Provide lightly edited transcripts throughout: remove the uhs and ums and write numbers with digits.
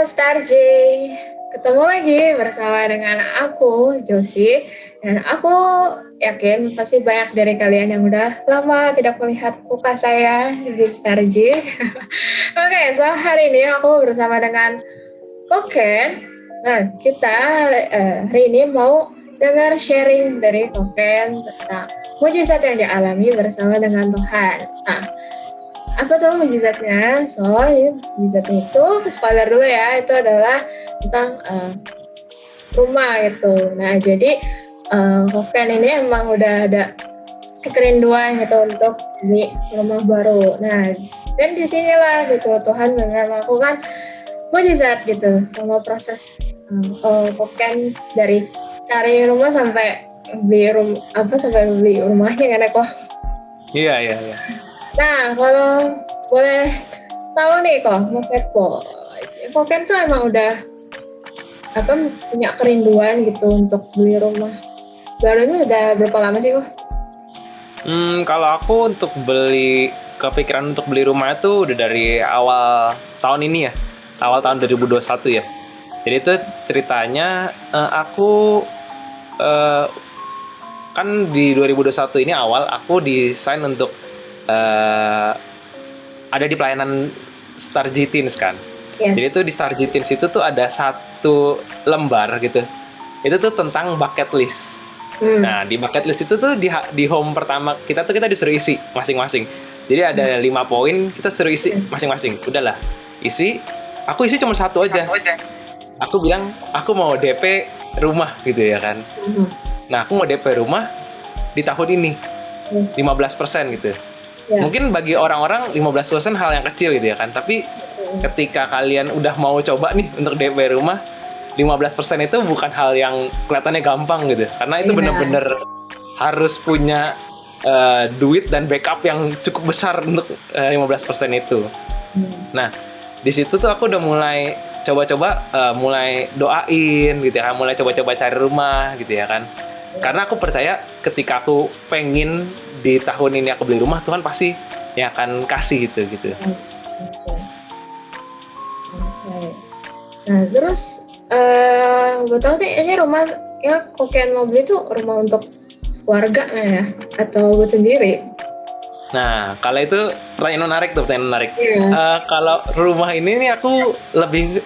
Star J, ketemu lagi bersama dengan aku, Josie. Dan aku yakin pasti banyak dari kalian yang udah lama tidak melihat muka saya di Star J. Oke, so hari ini aku bersama dengan Koken. Nah, kita hari ini mau dengar sharing dari Koken tentang mujizat yang dialami bersama dengan Tuhan. Nah, apa tuh mujizatnya? Ini mujizatnya itu, spoiler dulu ya, itu adalah tentang rumah gitu. Nah, jadi Koken ini emang udah ada kerinduan gitu untuk beli rumah baru. Nah, dan disinilah gitu Tuhan benar melakukan mujizat gitu sama proses Koken dari cari rumah sampai beli rumahnya kan kok. Iya. Nah, kalau boleh tahu nih kok, mau kepo. Koken tuh emang udah punya kerinduan gitu untuk beli rumah baru itu udah berapa lama sih kok? Kalau aku untuk kepikiran untuk beli rumah itu udah dari awal tahun ini ya, awal tahun 2021 ya. Jadi itu ceritanya aku kan di 2021 ini awal aku desain untuk ada di pelayanan Star J Teens kan. Yes. Jadi itu di Star J Teens itu tuh ada satu lembar gitu. Itu tuh tentang bucket list. Nah, di bucket list itu tuh di home pertama kita disuruh isi masing-masing. Jadi ada 5 poin, kita suruh isi masing-masing. Udahlah, isi. Aku isi cuma satu aja. Aku bilang, aku mau DP rumah gitu ya kan. Nah, aku mau DP rumah di tahun ini. 15% gitu. Yeah. Mungkin bagi orang-orang 15% hal yang kecil gitu ya kan. Tapi ketika kalian udah mau coba nih untuk DP rumah, 15% itu bukan hal yang kelihatannya gampang gitu. Karena itu benar-benar harus punya duit dan backup yang cukup besar untuk 15% itu. Nah, di situ tuh aku udah mulai coba-coba mulai doain gitu ya kan, mulai coba-coba cari rumah gitu ya kan. Karena aku percaya ketika aku pengen di tahun ini aku beli rumah, Tuhan pasti yang akan kasih gitu. Yes. Okay. Nah, terus betul deh, ini rumah ya Koken mau beli tuh rumah untuk keluarga nggak ya? Atau buat sendiri? Nah, kalau itu pertanyaan menarik. Yeah. Kalau rumah ini nih aku lebih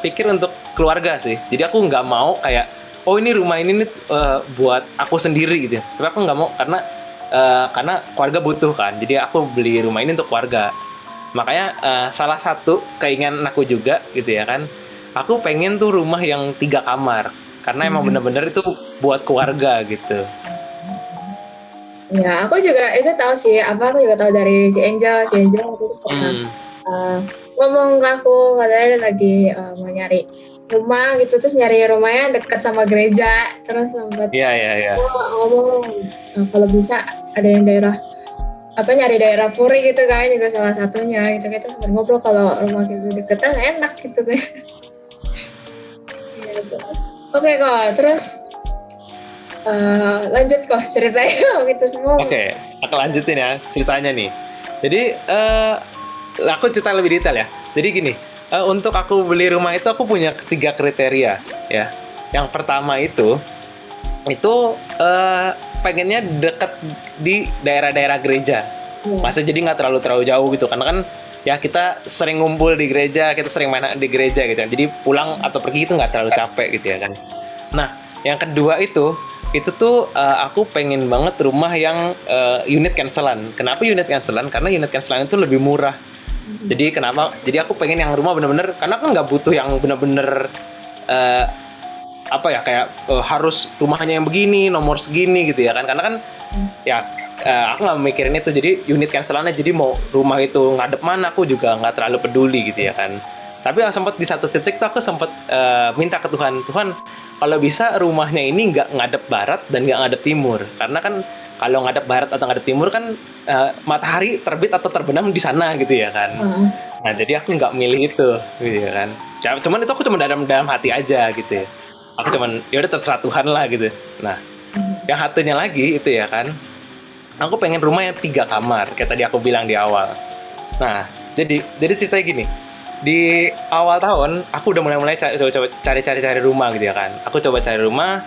pikir untuk keluarga sih. Jadi aku nggak mau kayak, oh ini rumah ini nih buat aku sendiri gitu. Tapi aku nggak mau karena keluarga butuh kan. Jadi aku beli rumah ini untuk keluarga. Makanya salah satu keinginan aku juga gitu ya kan. Aku pengen tuh rumah yang 3 kamar. Karena emang bener-bener itu buat keluarga gitu. Ya, aku juga itu tahu sih. Aku juga tahu dari si Angel waktu itu pernah ngomong ke aku, katanya lagi mau nyari rumah gitu, terus nyari rumahnya dekat sama gereja, terus sempat ngomong kalau bisa ada yang nyari daerah Puri gitu kan, juga salah satunya gitu sempat ngobrol kalau rumah gitu deketan enak gitu kan. Ya, terus oke kok, terus lanjut kok ceritanya gitu semua. Oke, aku lanjutin ya ceritanya nih. Jadi aku cerita lebih detail ya. Jadi gini, untuk aku beli rumah itu aku punya 3 kriteria ya. Yang pertama itu pengennya dekat di daerah-daerah gereja. Masa jadi nggak terlalu jauh gitu, karena kan ya kita sering ngumpul di gereja, kita sering main di gereja gitu. Jadi pulang atau pergi itu nggak terlalu capek gitu ya kan. Nah, yang kedua itu tuh aku pengen banget rumah yang unit cancelan. Kenapa unit cancelan? Karena unit cancelan itu lebih murah. Jadi aku pengen yang rumah bener-bener, karena aku nggak butuh yang bener-bener harus rumahnya yang begini, nomor segini gitu ya kan. Karena kan aku nggak mikirin itu. Jadi unit cancelannya, jadi mau rumah itu ngadep mana aku juga nggak terlalu peduli gitu ya kan. Tapi sempat di satu titik tuh aku sempat minta ke Tuhan, kalau bisa rumahnya ini nggak ngadep barat dan nggak ngadep timur. Karena kan kalau ngadep barat atau ngadep timur kan matahari terbit atau terbenam di sana gitu ya kan. Nah, jadi aku nggak milih itu gitu ya kan. Cuman itu aku cuma dalam hati aja gitu ya. Aku cuman ya udah terserah Tuhan lah gitu. Nah, yang satunya lagi itu ya kan, aku pengen rumah yang 3 kamar kayak tadi aku bilang di awal. Nah, jadi ceritanya gini. di awal tahun aku udah mulai coba cari rumah gitu ya kan. Aku coba cari rumah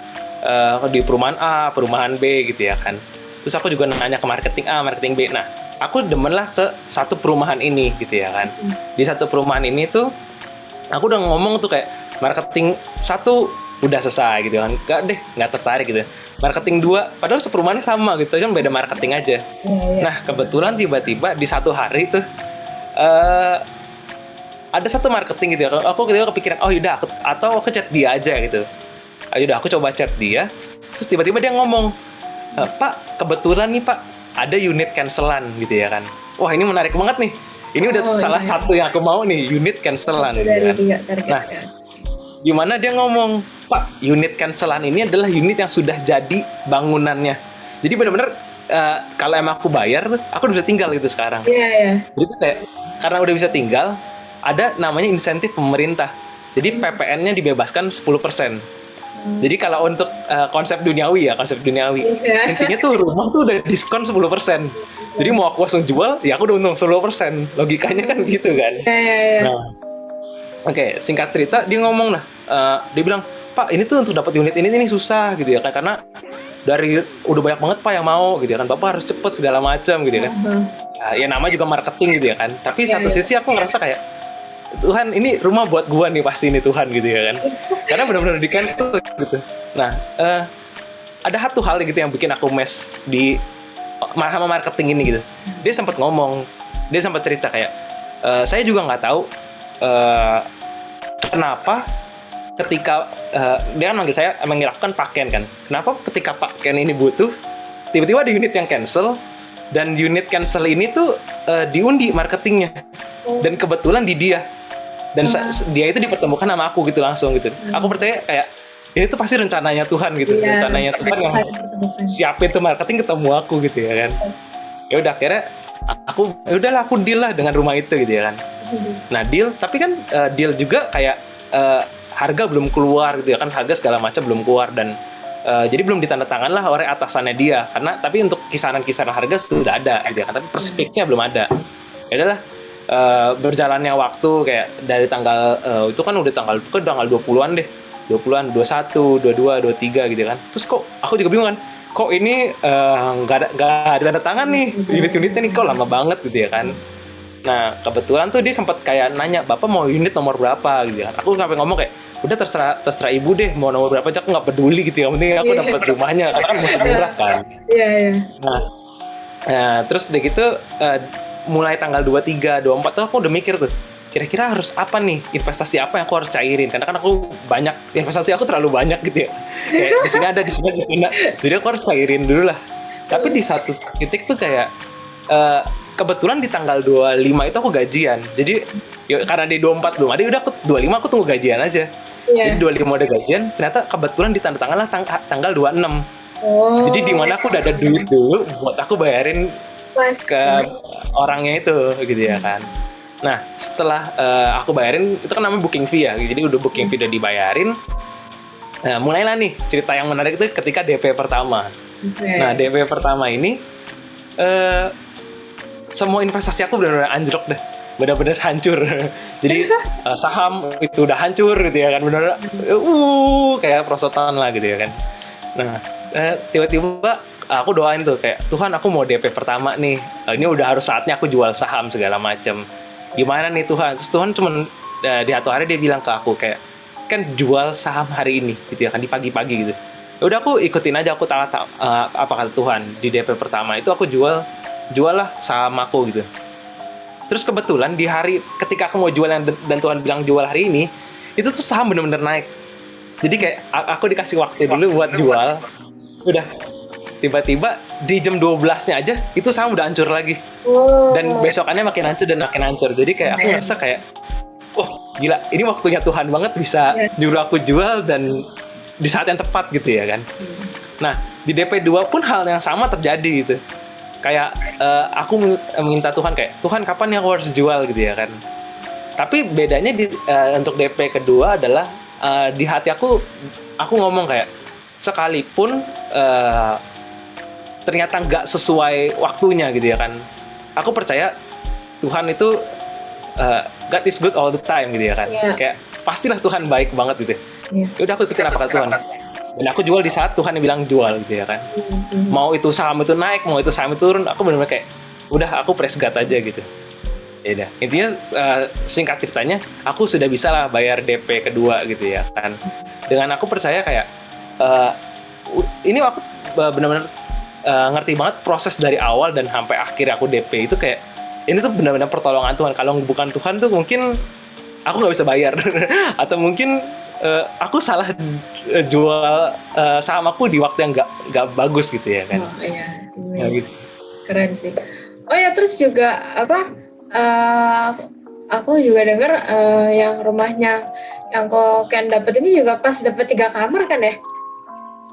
di perumahan A, perumahan B gitu ya kan. Terus aku juga nanya ke marketing A, marketing B. Nah, aku demen lah ke satu perumahan ini gitu ya kan. Di satu perumahan ini tuh aku udah ngomong tuh kayak marketing 1 udah selesai gitu kan. Nggak tertarik gitu. Marketing 2 padahal seperumahannya sama gitu, cuma beda marketing aja. Nah, kebetulan tiba-tiba di satu hari tuh ada satu marketing gitu ya. Aku kepikiran, oh yaudah aku chat dia aja gitu. Yaudah aku coba chat dia. Terus tiba-tiba dia ngomong, Pak, kebetulan nih Pak, ada unit cancelan gitu ya kan. Wah, ini menarik banget nih. Ini udah salah satu yang aku mau nih, unit cancelan gitu kan. Nah, gimana dia ngomong, Pak, unit cancelan ini adalah unit yang sudah jadi bangunannya. Jadi benar-benar kalau emang aku bayar tuh, aku udah bisa tinggal gitu sekarang. Iya. Jadi tuh kayak, karena udah bisa tinggal, ada namanya insentif pemerintah. Jadi PPN-nya dibebaskan 10%. Jadi kalau untuk konsep duniawi, intinya tuh rumah tuh udah diskon 10%. Jadi mau aku langsung jual, ya aku udah untung 10%. Logikanya kan gitu kan. Iya. Nah, oke, singkat cerita dia ngomong lah, dia bilang, Pak, ini tuh untuk dapat unit ini susah gitu ya kan, karena dari udah banyak banget Pak yang mau gitu ya kan, Bapak harus cepet segala macam gitu ya kan. Ya nama juga marketing gitu ya kan. Tapi satu sisi aku ngerasa kayak, Tuhan, ini rumah buat gua nih pasti ini Tuhan gitu ya kan. Karena benar-benar di cancel gitu. Nah, ada satu hal gitu yang bikin aku mes di sama marketing ini gitu. Dia sempat cerita kayak, saya juga nggak tahu kenapa ketika dia kan manggil saya mengirapkan Pak Ken kan. Kenapa ketika Pak Ken ini butuh, tiba-tiba ada unit yang cancel, dan unit cancel ini tuh diundi marketingnya. Dan kebetulan di dia. Dan dia itu dipertemukan sama aku gitu langsung gitu. Aku percaya kayak ini tuh pasti rencananya Tuhan gitu. Rencananya Tuhan yang siapin tuh marketing ketemu aku gitu ya kan. Ya udah akhirnya aku deal lah dengan rumah itu gitu ya kan. Nah deal, tapi kan deal juga kayak harga belum keluar gitu ya kan, harga segala macam belum keluar, dan jadi belum ditandatangan lah oleh atasannya dia, karena tapi untuk kisaran harga sudah ada gitu ya kan, tapi perspektifnya belum ada. Ya udahlah, berjalannya waktu kayak dari tanggal itu kan udah tanggal 20-an deh, 20-an, 21, 22, 23 gitu kan. Terus kok aku juga bingung kan, kok ini nggak ada tanda tangan nih unit-unitnya nih, kok lama banget gitu ya kan. Nah kebetulan tuh dia sempat kayak nanya, Bapak mau unit nomor berapa gitu kan. Aku sampai ngomong kayak, udah terserah ibu deh mau nomor berapa aja, aku nggak peduli gitu ya, yang penting aku dapat rumahnya karena kan masih murah kan. Nah terus udah gitu mulai tanggal 23, 24 tuh aku udah mikir tuh, kira-kira harus apa nih, investasi apa yang aku harus cairin, karena kan aku banyak, investasi aku terlalu banyak gitu ya, kayak di sini ada, di sini, jadi aku harus cairin dulu lah. Tapi di satu titik tuh kayak kebetulan di tanggal 25 itu aku gajian, jadi ya, karena di 24 belum ada, udah aku 25 aku tunggu gajian aja. Jadi 25 ada gajian, ternyata kebetulan ditandatangan lah tanggal 26. Jadi di mana aku udah ada duit dulu buat aku bayarin ke orangnya itu gitu ya kan. Nah setelah aku bayarin, itu kan namanya booking fee ya, jadi udah booking fee udah dibayarin. Nah mulailah nih cerita yang menarik itu ketika DP pertama. Nah DP pertama ini semua investasi aku benar-benar anjlok deh, benar-benar hancur. Jadi saham itu udah hancur gitu ya kan, benar-benar kayak prosotan lah gitu ya kan. Nah tiba-tiba aku doain tuh kayak, Tuhan aku mau DP pertama nih, ini udah harus saatnya aku jual saham segala macam. Gimana nih Tuhan? Terus Tuhan cuman di satu hari dia bilang ke aku kayak, kan jual saham hari ini gitu ya kan, di pagi-pagi gitu. Ya udah aku ikutin aja, aku tahu apa kata Tuhan. Di DP pertama itu aku jual lah saham aku gitu. Terus kebetulan di hari ketika aku mau jual dan Tuhan bilang jual hari ini, itu tuh saham bener-bener naik. Jadi kayak aku dikasih waktu dulu buat jual, udah tiba-tiba di jam 12-nya aja itu saham udah hancur lagi. Dan besokannya makin hancur dan makin hancur. Jadi kayak aku ngerasa kayak, gila, ini waktunya Tuhan banget bisa nyuruh aku jual dan di saat yang tepat gitu ya kan. Nah di DP2 pun hal yang sama terjadi gitu. Kayak aku minta Tuhan kayak, Tuhan kapan ya aku harus jual gitu ya kan. Tapi bedanya untuk DP kedua adalah di hati aku ngomong kayak, sekalipun ternyata nggak sesuai waktunya gitu ya kan, aku percaya Tuhan itu God is good all the time gitu ya kan. Iya. Kayak pastilah Tuhan baik banget gitu. Yes. Udah aku ikutin apa kata Tuhan. Dan aku jual di saat Tuhan yang bilang jual gitu ya kan. Mau itu saham itu naik, mau itu saham itu turun, aku benar-benar kayak udah aku press God aja gitu. Ya udah. Intinya singkat ceritanya, aku sudah bisa lah bayar DP kedua gitu ya kan. Dengan aku percaya kayak ini aku benar-benar ngerti banget proses dari awal dan sampai akhir aku DP itu kayak ini tuh benar-benar pertolongan Tuhan. Kalau bukan Tuhan tuh mungkin aku nggak bisa bayar atau mungkin aku salah jual saham aku di waktu yang nggak bagus gitu ya kan. Oh iya. Ya, gitu. Keren sih. Oh ya, terus juga apa? Aku juga dengar yang rumahnya yang kok Ken dapet ini juga pas dapet 3 kamar kan ya?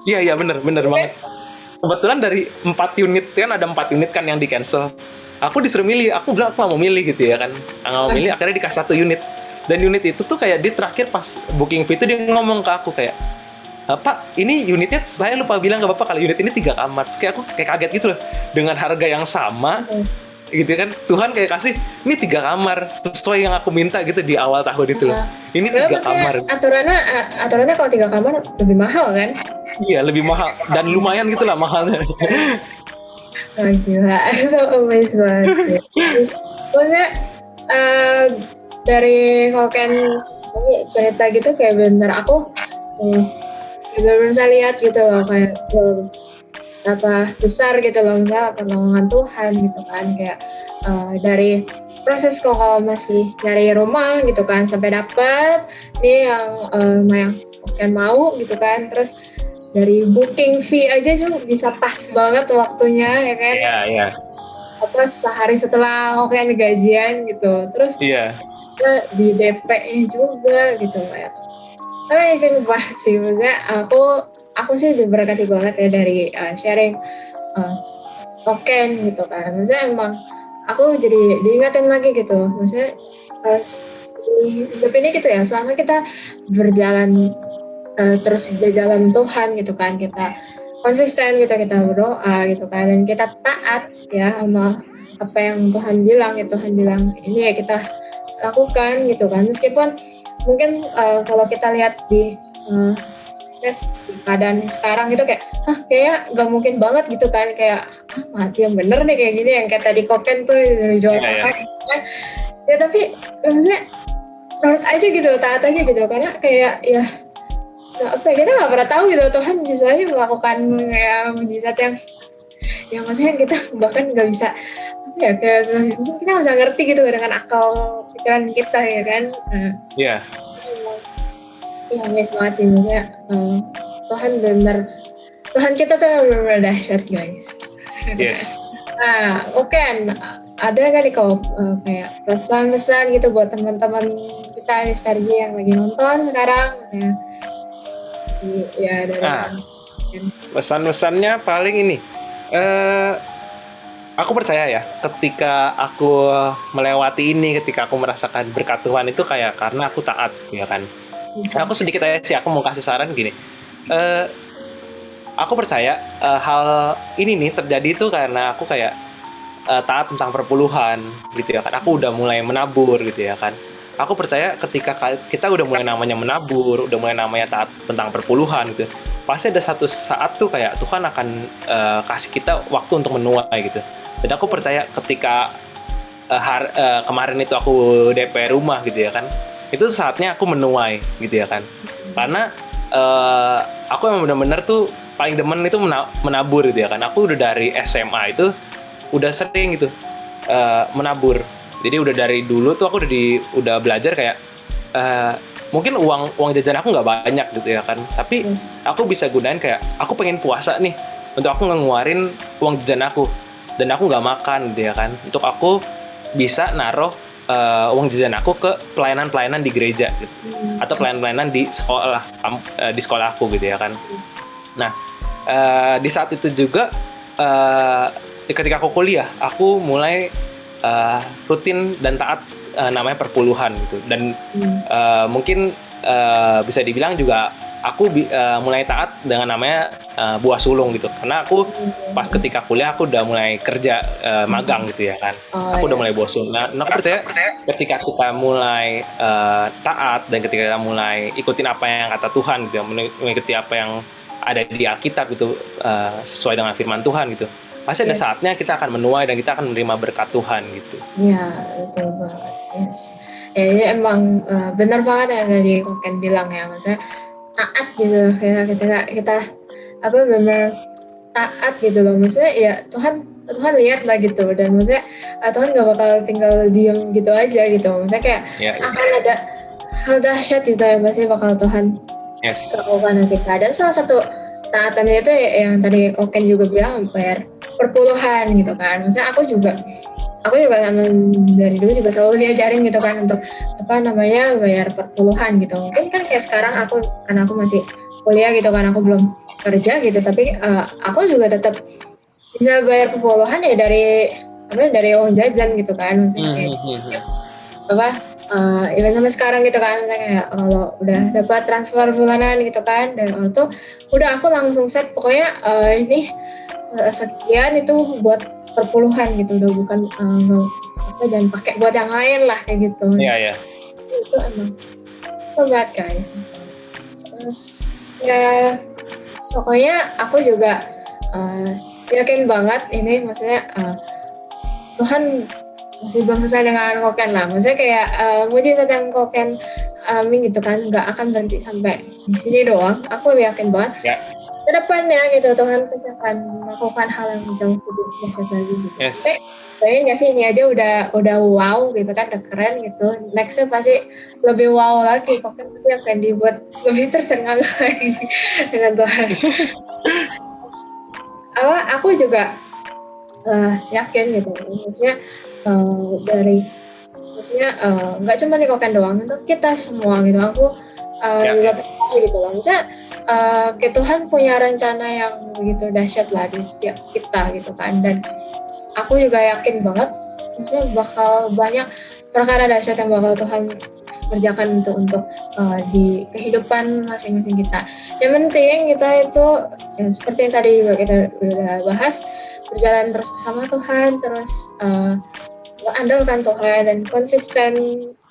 Iya bener banget. Kebetulan dari 4 unit kan ada 4 unit kan yang di cancel. Aku disuruh milih, aku bilang aku nggak mau milih gitu ya kan. Nggak mau milih, akhirnya dikasih 1 unit. Dan unit itu tuh kayak di terakhir pas booking fee itu dia ngomong ke aku kayak, Pak, ini unitnya saya lupa bilang ke Bapak kalau unit ini 3 kamar. Terus kayak aku kayak kaget gitu loh. Dengan harga yang sama, gitu kan. Tuhan kayak kasih, ini 3 kamar. Sesuai yang aku minta gitu di awal tahun itu loh. Ini 3 kamar. Aturannya kalau 3 kamar lebih mahal kan? Iya, lebih mahal. Dan lumayan gitu lah mahalnya. Oh gila, itu amazing banget sih. Maksudnya dari Koken ini cerita gitu kayak bener aku bener-bener bisa lihat gitu loh kayak apa besar gitu loh misalnya pertolongan Tuhan gitu kan kayak dari proses kok kalau masih nyari rumah gitu kan sampai dapet nih yang Koken mau gitu kan terus dari booking fee aja tuh bisa pas banget waktunya ya kan. Iya. Apa sehari setelah Koken gajian gitu terus di DP-nya juga gitu kayak amazing banget sih maksudnya aku sih diberkati banget ya dari sharing Koken gitu kan maksudnya emang aku jadi diingatin lagi gitu maksudnya di hidup ini gitu ya selama kita berjalan terus di dalam Tuhan gitu kan kita konsisten gitu kita berdoa gitu kan dan kita taat ya sama apa yang Tuhan bilang ini ya kita lakukan gitu kan meskipun mungkin kalau kita lihat di keadaan sekarang gitu kayak kayak gak mungkin banget gitu kan kayak mati yang bener nih kayak gini yang kayak tadi Koken tuh jual saham kan ya tapi maksudnya menurut aja gitu taat aja gitu karena kayak ya apa kita nggak pernah tahu gitu Tuhan bisa aja melakukan kayak mujizat yang maksudnya kita bahkan nggak bisa apa ya kayak mungkin kita nggak bisa ngerti gitu dengan akal pikiran kita ya kan Iya amazing banget sih maksudnya Tuhan Tuhan kita tuh benar-benar dahsyat guys. Yes. Nah ada kan nih kalau kayak pesan-pesan gitu buat teman-teman kita di Starji yang lagi nonton sekarang misalnya ya dari pesan-pesannya paling ini aku percaya ya ketika aku melewati ini ketika aku merasakan berkat Tuhan itu kayak karena aku taat ya kan aku sedikit aja sih aku mau kasih saran gini aku percaya hal ini nih terjadi itu karena aku kayak taat tentang perpuluhan gitu ya kan aku udah mulai menabur gitu ya kan aku percaya ketika kita udah mulai namanya menabur, udah mulai namanya taat tentang perpuluhan gitu, pasti ada satu saat tuh kayak Tuhan akan kasih kita waktu untuk menuai gitu. Dan aku percaya ketika kemarin itu aku DP rumah gitu ya kan, itu saatnya aku menuai gitu ya kan. Karena aku emang benar-benar tuh paling demen itu menabur gitu ya kan. Aku udah dari SMA itu udah sering gitu menabur. Jadi udah dari dulu tuh aku udah belajar kayak mungkin uang jajan aku nggak banyak gitu ya kan, tapi aku bisa gunain kayak aku pengen puasa nih untuk aku ngeluarin uang jajan aku dan aku nggak makan gitu ya kan, untuk aku bisa naruh uang jajan aku ke pelayanan di gereja gitu, atau pelayanan di sekolah aku gitu ya kan. Nah di saat itu juga ketika aku kuliah aku mulai rutin dan taat namanya perpuluhan gitu dan mungkin bisa dibilang juga mulai taat dengan namanya buah sulung gitu. Karena aku pas ketika kuliah aku udah mulai kerja magang gitu ya kan. Aku udah mulai buah sulung. Nah, aku percaya ketika kita mulai taat dan ketika kita mulai ikutin apa yang kata Tuhan gitu, mengikuti apa yang ada di Alkitab gitu, sesuai dengan firman Tuhan gitu, pasti ada saatnya kita akan menuai dan kita akan menerima berkat Tuhan gitu. Iya, betul banget. Yes. Ya, jadi emang benar banget yang tadi Koken bilang ya, maksudnya taat gitu, kayak kita apa benar taat gitu loh, maksudnya ya Tuhan lihat lah gitu, dan maksudnya Tuhan gak bakal tinggal diem gitu aja gitu, maksudnya kayak akan ada hal dahsyat gitu yang pasti bakal Tuhan lakukan kita. Dan salah satu taatannya itu yang tadi Koken juga bilang, bayar perpuluhan gitu kan. Maksudnya aku juga sama dari dulu juga selalu diajarin gitu kan untuk bayar perpuluhan gitu. Mungkin kan kayak sekarang karena aku masih kuliah gitu kan, aku belum kerja gitu, tapi aku juga tetap bisa bayar perpuluhan ya dari uang jajan gitu kan. Maksudnya kayak even sampai sekarang gitu kan, misalnya kayak kalau udah dapat transfer bulanan gitu kan dari orang tuh, udah aku langsung set pokoknya ini sekian itu buat perpuluhan gitu, udah bukan jangan pakai buat yang lain lah kayak gitu. Iya. Itu emang berat guys. Terus ya pokoknya aku juga yakin banget ini, maksudnya Tuhan masih belum selesai dengan Koken lah, maksudnya kayak mujizat yang Koken alami gitu kan, nggak akan berhenti sampai di sini doang. Aku yakin banget ke depannya gitu Tuhan pasti akan melakukan hal yang jauh lebih dahsyat lagi gitu. Bayangin nggak sih, ini aja udah wow gitu kan, udah keren gitu, nextnya pasti lebih wow lagi. Koken pasti akan dibuat lebih tercengang lagi dengan Tuhan. Aku juga yakin gitu, maksudnya nggak cuma di Koken doang, itu kita semua gitu. Aku juga percaya gitu loh, misalnya kayak Tuhan punya rencana yang begitu dahsyat lah di setiap kita gitu kan. Dan aku juga yakin banget, maksudnya bakal banyak perkara dahsyat yang bakal Tuhan kerjakan untuk di kehidupan masing-masing kita. Yang penting kita itu ya, seperti yang tadi juga kita udah bahas, berjalan terus bersama Tuhan, terus andalkan Tuhan dan konsisten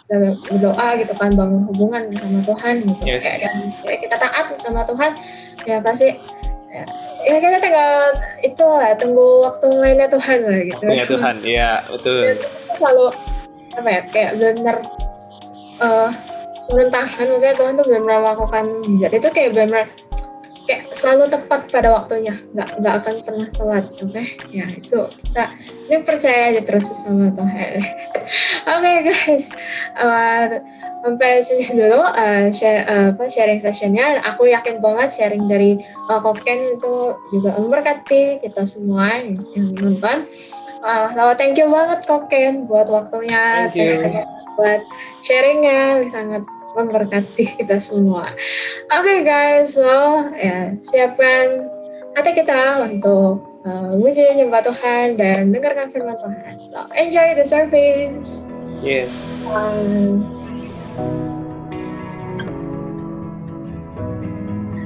dalam berdoa gitu kan, bangun hubungan sama Tuhan gitu. Dan kita taat sama Tuhan ya, pasti ya kita tinggal itu lah, tunggu waktu mainnya Tuhan lah gitu. Waktunya Tuhan, iya betul. Dan selalu kayak benar turun tangan, maksudnya Tuhan tuh benar melakukan mujizat itu kayak benar kayak selalu tepat pada waktunya, nggak akan pernah telat. Ya itu kita ini percaya aja terus sama Tuhan. Oke guys, sampai sini dulu sharing sessionnya. Aku yakin banget sharing dari Koken itu juga memberkati kita semua yang nonton. So thank you banget Koken buat waktunya, thank you buat sharingnya, sangat memberkati kita semua. Oke guys, so ya siapkan hati kita untuk muji nyembah Tuhan dan dengarkan firman Tuhan. So enjoy the service. Yes.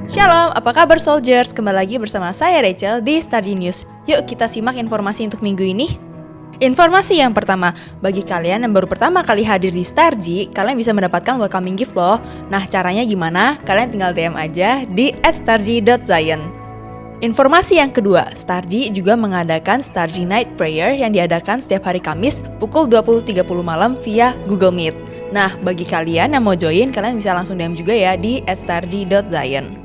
Shalom, apa kabar soldiers? Kembali lagi bersama saya Rachel di Starji News. Yuk kita simak informasi untuk minggu ini. Informasi yang pertama, bagi kalian yang baru pertama kali hadir di Starji, kalian bisa mendapatkan welcoming gift loh. Nah, caranya gimana? Kalian tinggal DM aja di @starji.zion. Informasi yang kedua, Starji juga mengadakan Starji Night Prayer yang diadakan setiap hari Kamis pukul 20.30 malam via Google Meet. Nah, bagi kalian yang mau join, kalian bisa langsung DM juga ya di @starji.zion.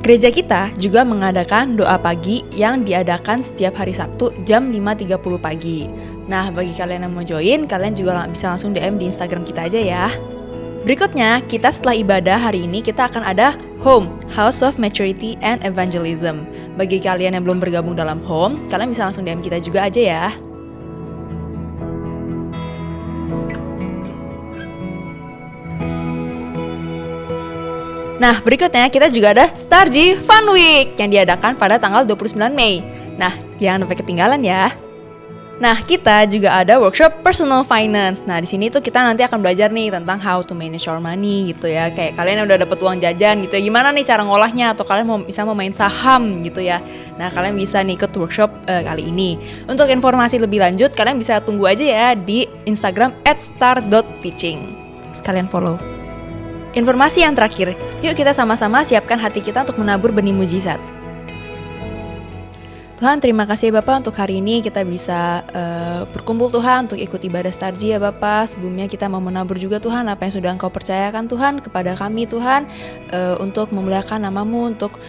Gereja kita juga mengadakan doa pagi yang diadakan setiap hari Sabtu jam 5.30 pagi. Nah, bagi kalian yang mau join, kalian juga bisa langsung DM di Instagram kita aja ya. Berikutnya, kita setelah ibadah hari ini kita akan ada Home, House of Maturity and Evangelism. Bagi kalian yang belum bergabung dalam Home, kalian bisa langsung DM kita juga aja ya. Nah, berikutnya kita juga ada Starji Fun Week yang diadakan pada tanggal 29 Mei. Nah, jangan sampai ketinggalan ya. Nah, kita juga ada workshop personal finance. Nah, di sini tuh kita nanti akan belajar nih tentang how to manage your money gitu ya. Kayak kalian yang udah dapet uang jajan gitu ya, gimana nih cara ngolahnya, atau kalian mau main saham gitu ya. Nah, kalian bisa nih ikut workshop kali ini. Untuk informasi lebih lanjut, kalian bisa tunggu aja ya di Instagram @star.teaching. Sekalian follow. Informasi yang terakhir, yuk kita sama-sama siapkan hati kita untuk menabur benih mujizat. Tuhan, terima kasih ya Bapak untuk hari ini kita bisa berkumpul Tuhan untuk ikut ibadah Starji ya Bapak. Sebelumnya kita mau menabur juga Tuhan apa yang sudah Engkau percayakan Tuhan kepada kami Tuhan, untuk memuliakan nama-Mu, untuk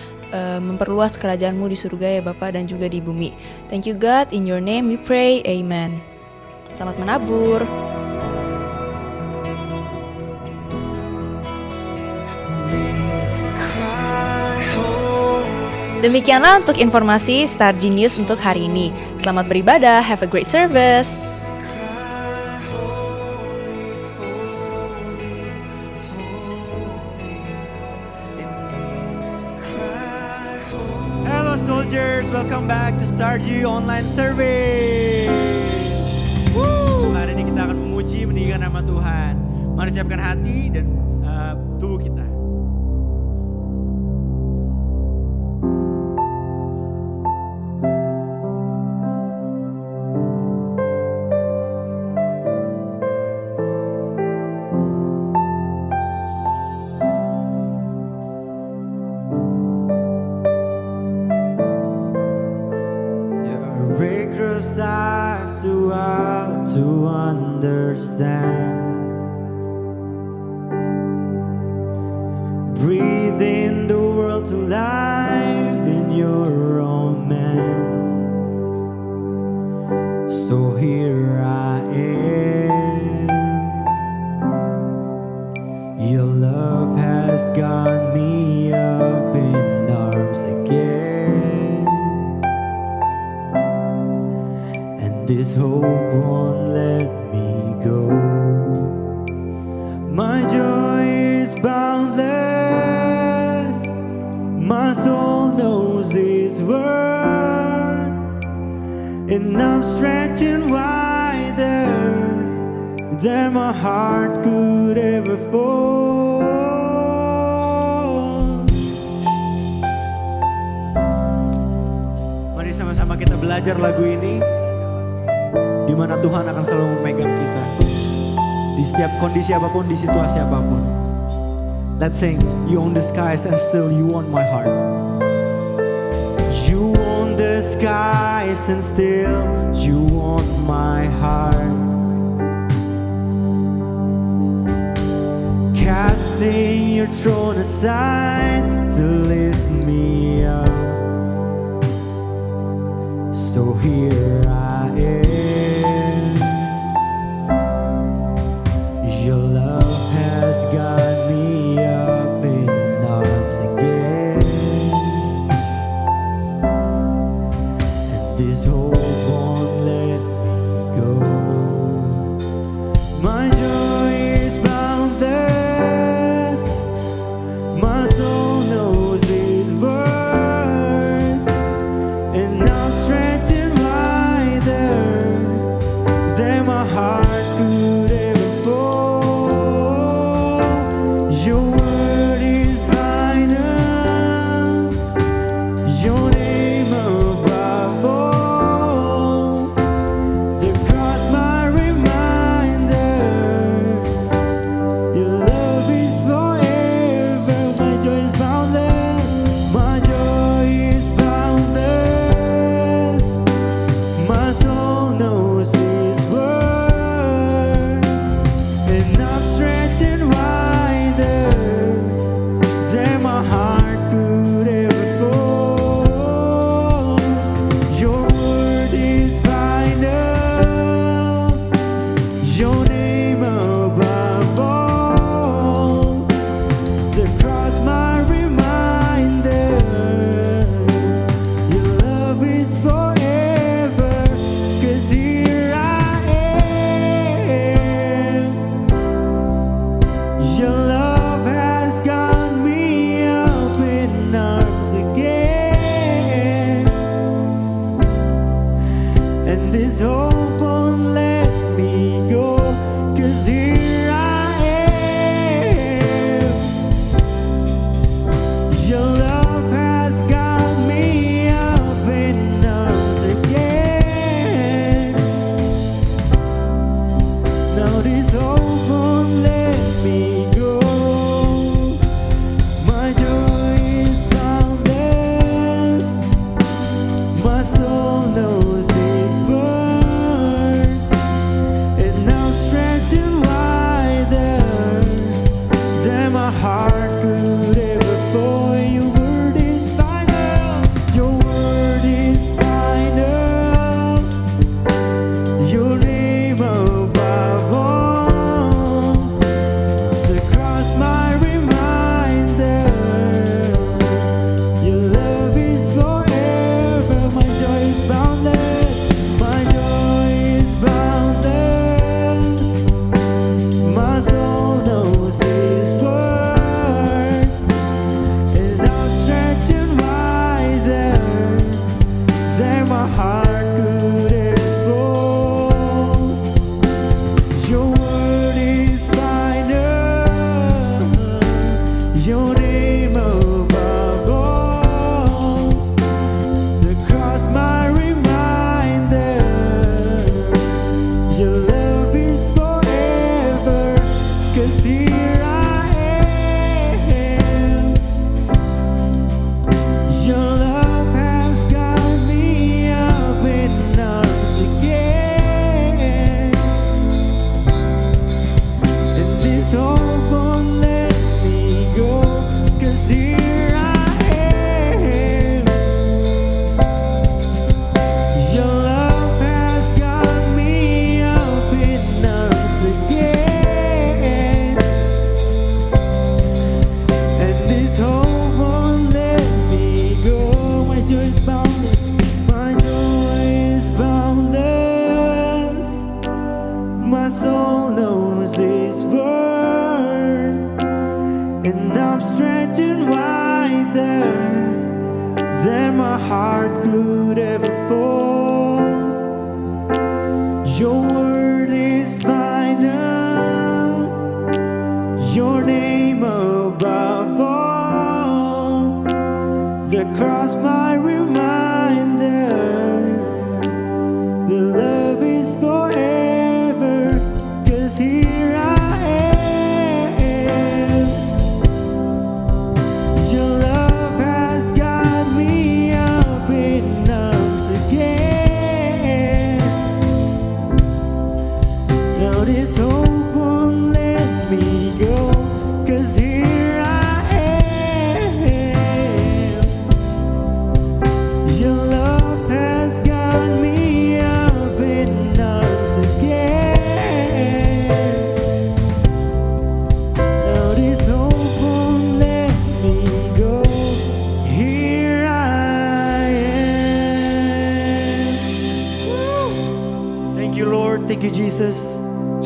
memperluas kerajaan-Mu di surga ya Bapak dan juga di bumi. Thank you God, in your name we pray, amen. Selamat menabur. Demikianlah untuk informasi Star Genius untuk hari ini. Selamat beribadah, have a great service. Hello soldiers, welcome back to Stargy Online Service. Woo! Hari ini kita akan memuji, meninggikan nama Tuhan. Mari siapkan hati dan tubuh kita. Rigorous life too hard to understand. Breathe in the world to life in your romance. So here I am. Your love has got me up in arms again. This hope won't let me go. My joy is boundless. My soul knows His word, and I'm stretching wider than my heart could ever fall. Mari sama-sama kita belajar lagu ini, di mana Tuhan akan selalu memegang kita di setiap kondisi apapun, di situasi apapun. Let's sing. You own the skies and still you own my heart. You own the skies and still you own my heart. Casting your throne aside to lift me up. So here I am. Your love has got me up in arms again, and this hope won't let me go. My joy is boundless. My soul knows His word, and I'm stretching wider than my heart could ever fall. Your word is final, your name above all. The cross my reminder, your love is forever. My joy is boundless, my joy is boundless. My soul knows His word,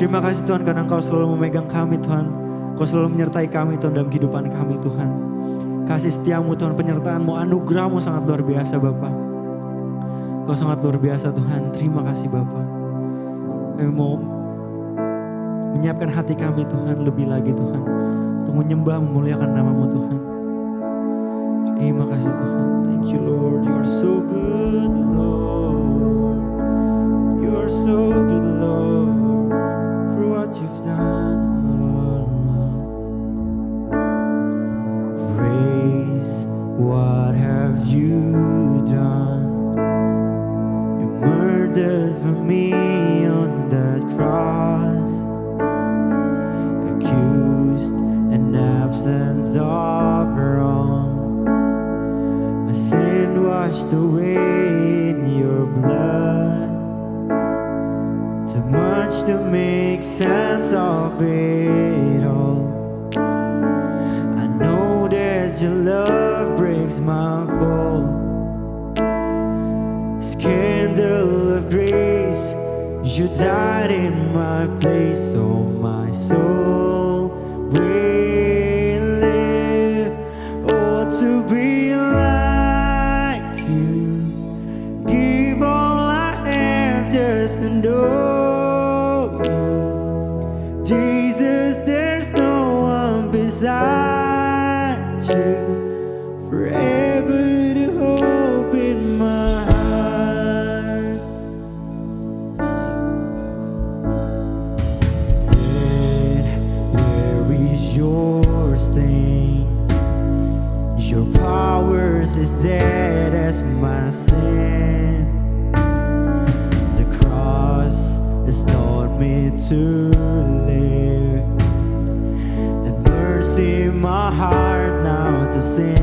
Terima kasih Tuhan karena Engkau selalu memegang kami Tuhan. Engkau selalu menyertai kami Tuhan dalam kehidupan kami Tuhan. Kasih setiamu Tuhan, penyertaan-Mu, anugerah-Mu sangat luar biasa Bapa. Engkau sangat luar biasa Tuhan. Terima kasih Bapa. Kami mau menyiapkan hati kami Tuhan lebih lagi Tuhan. Untuk menyembah, memuliakan nama-Mu Tuhan. Terima kasih Tuhan. Thank you Lord. You are so good Lord. You are so good Lord. For what you've done, oh Lord. Praise, what have you done? You murdered for me on that cross, accused and absence of wrong. My sin washed away in your blood. Too much to make sense of it all. I know that your love breaks my fall. Scandal of grace, you died in my place. Oh, my soul will live. Oh, to be like you. Give all I have just to know. Jesus, there's no one beside you. Forever the hope in my heart. Then where is your sting? Your powers is dead as my sin. The cross has taught me to live, and mercy in my heart now to sing.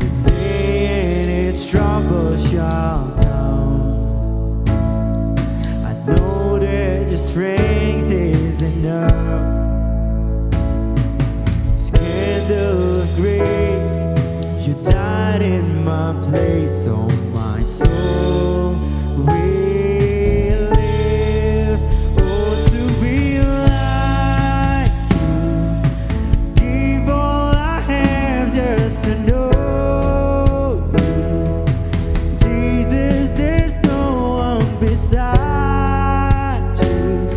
The day and its trouble shall come. I know that your strength is enough. Scandal of grace, you died in my place. Oh, my soul will live. Oh, to be like you. Give all I have just to know you. Jesus, there's no one beside you.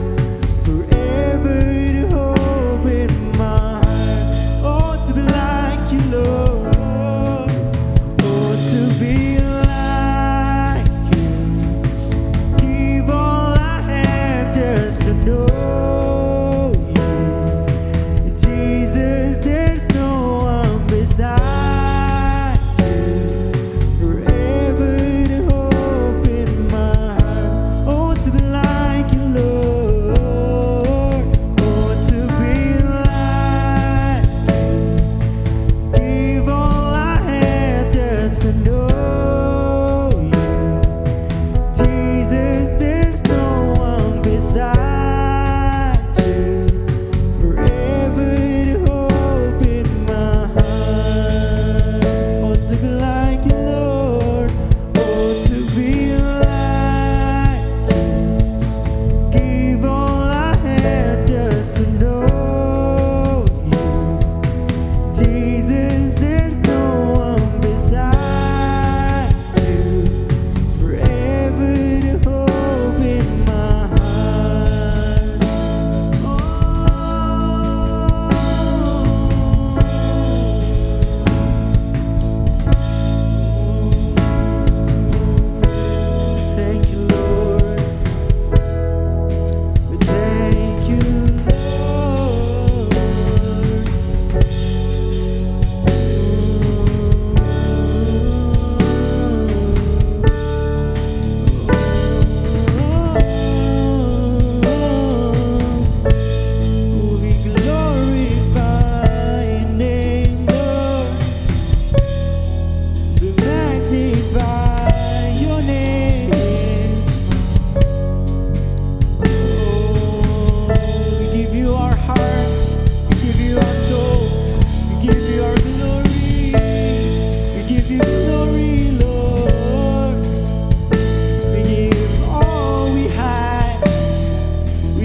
Forever the hope in my heart. Oh, to be like you, Lord. Oh, to be like you. Give all I have just to know you. Jesus, there's no one beside you. Forever the hope in my heart. Oh, to be like you, Lord. Oh, to be like you. Give all I have just to know you. Jesus, there's no one beside you. Forever the hope in my heart. Oh, to be like you, Lord. Oh, to be like you. Give all I have just to know you. Jesus, there's no one beside you. Forever the hope in my heart. Thank you, Lord. We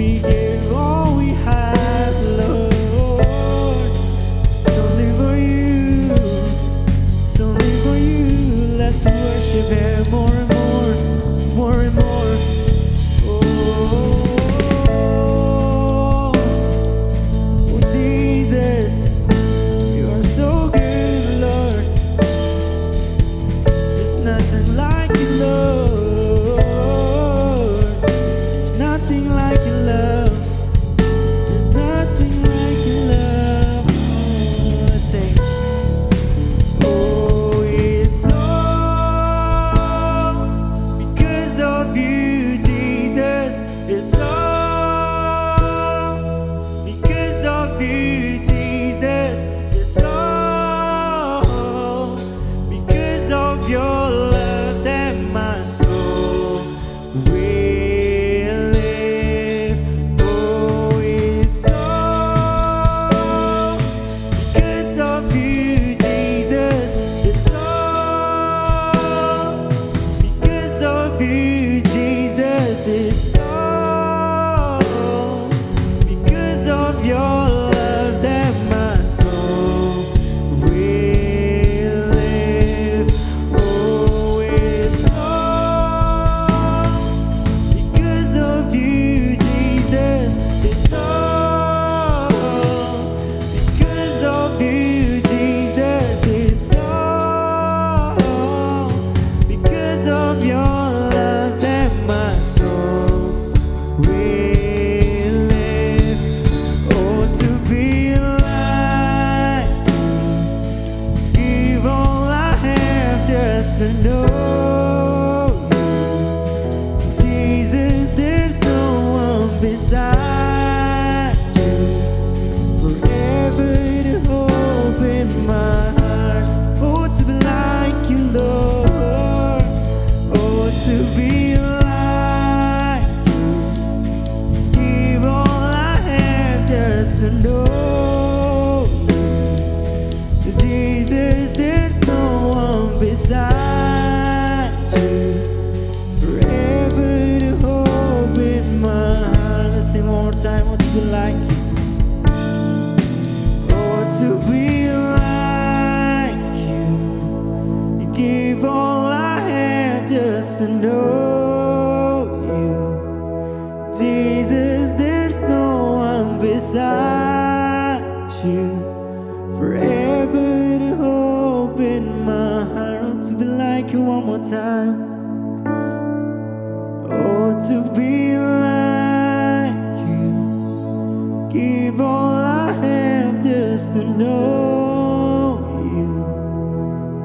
We give all we have, Lord. It's only for you. It's only for you. Let's worship Him more and more, more and more. Oh, Jesus, you are so good, Lord. There's nothing like you, Lord. There's nothing like your love. There's nothing like your love. Oh, let's sing. Oh, it's all because of you, Jesus. It's all because of you, Jesus. It's all because of your love that my soul will live. Oh, it's all because of you, Jesus. It's all because of you, Jesus. It's all because of your love that my soul will live. Oh, it's all because of you, Jesus. It's all because of you, Jesus. It's all because of your love that my soul will live. Oh, to be alive, give all I have just to know you. Jesus, there's no one beside you. Forever to open my heart. Oh, to be like you, Lord. Oh, to be like you. Give all I have just to know you. Jesus, there's no one beside you. Forever to open my heart. Let's sing one more time. Oh, to be like you. Oh, to be like you. You give all I have just to know you. Jesus, there's no one beside you. Forever to open my heart. Oh, to be like you one more time. Oh, to be like you. Give all I have just to know you.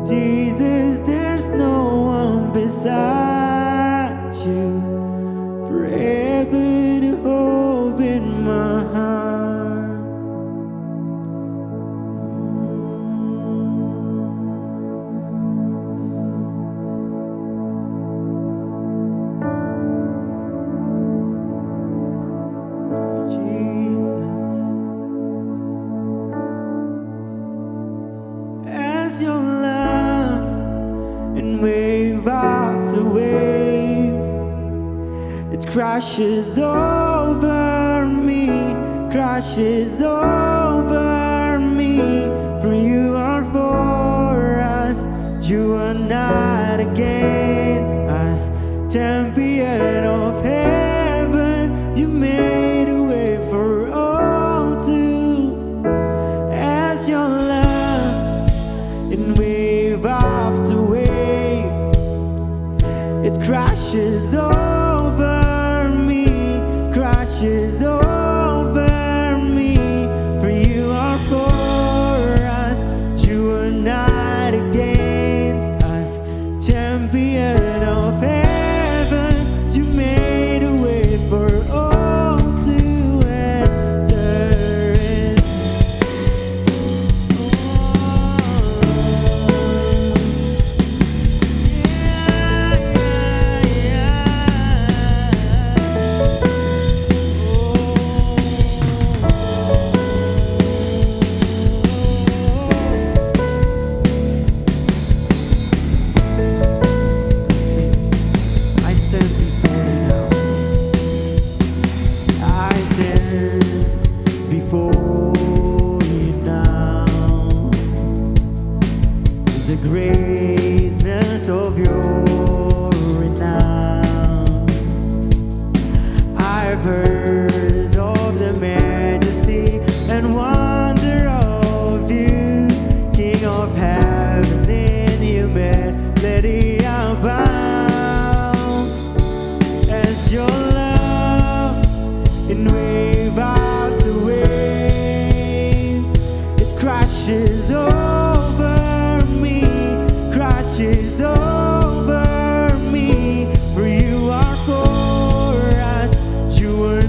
Jesus, there's no one beside you. Forever to open my heart. Jesus, as your love and wave after wave, it crashes over me, crashes over me. For you are for us, you are not against us. Champion of heaven, you made a way for all to. As your love in wave after wave, it crashes over me, crashes over me. For you are for us, you are not against us. Champion of heaven, you made a way for all to enter in. Oh, I've heard of the majesty and wonder of you, King of heaven, in humility I bow. As your love in wave after wave, it crashes over me, crashes over me. For you are for us, you were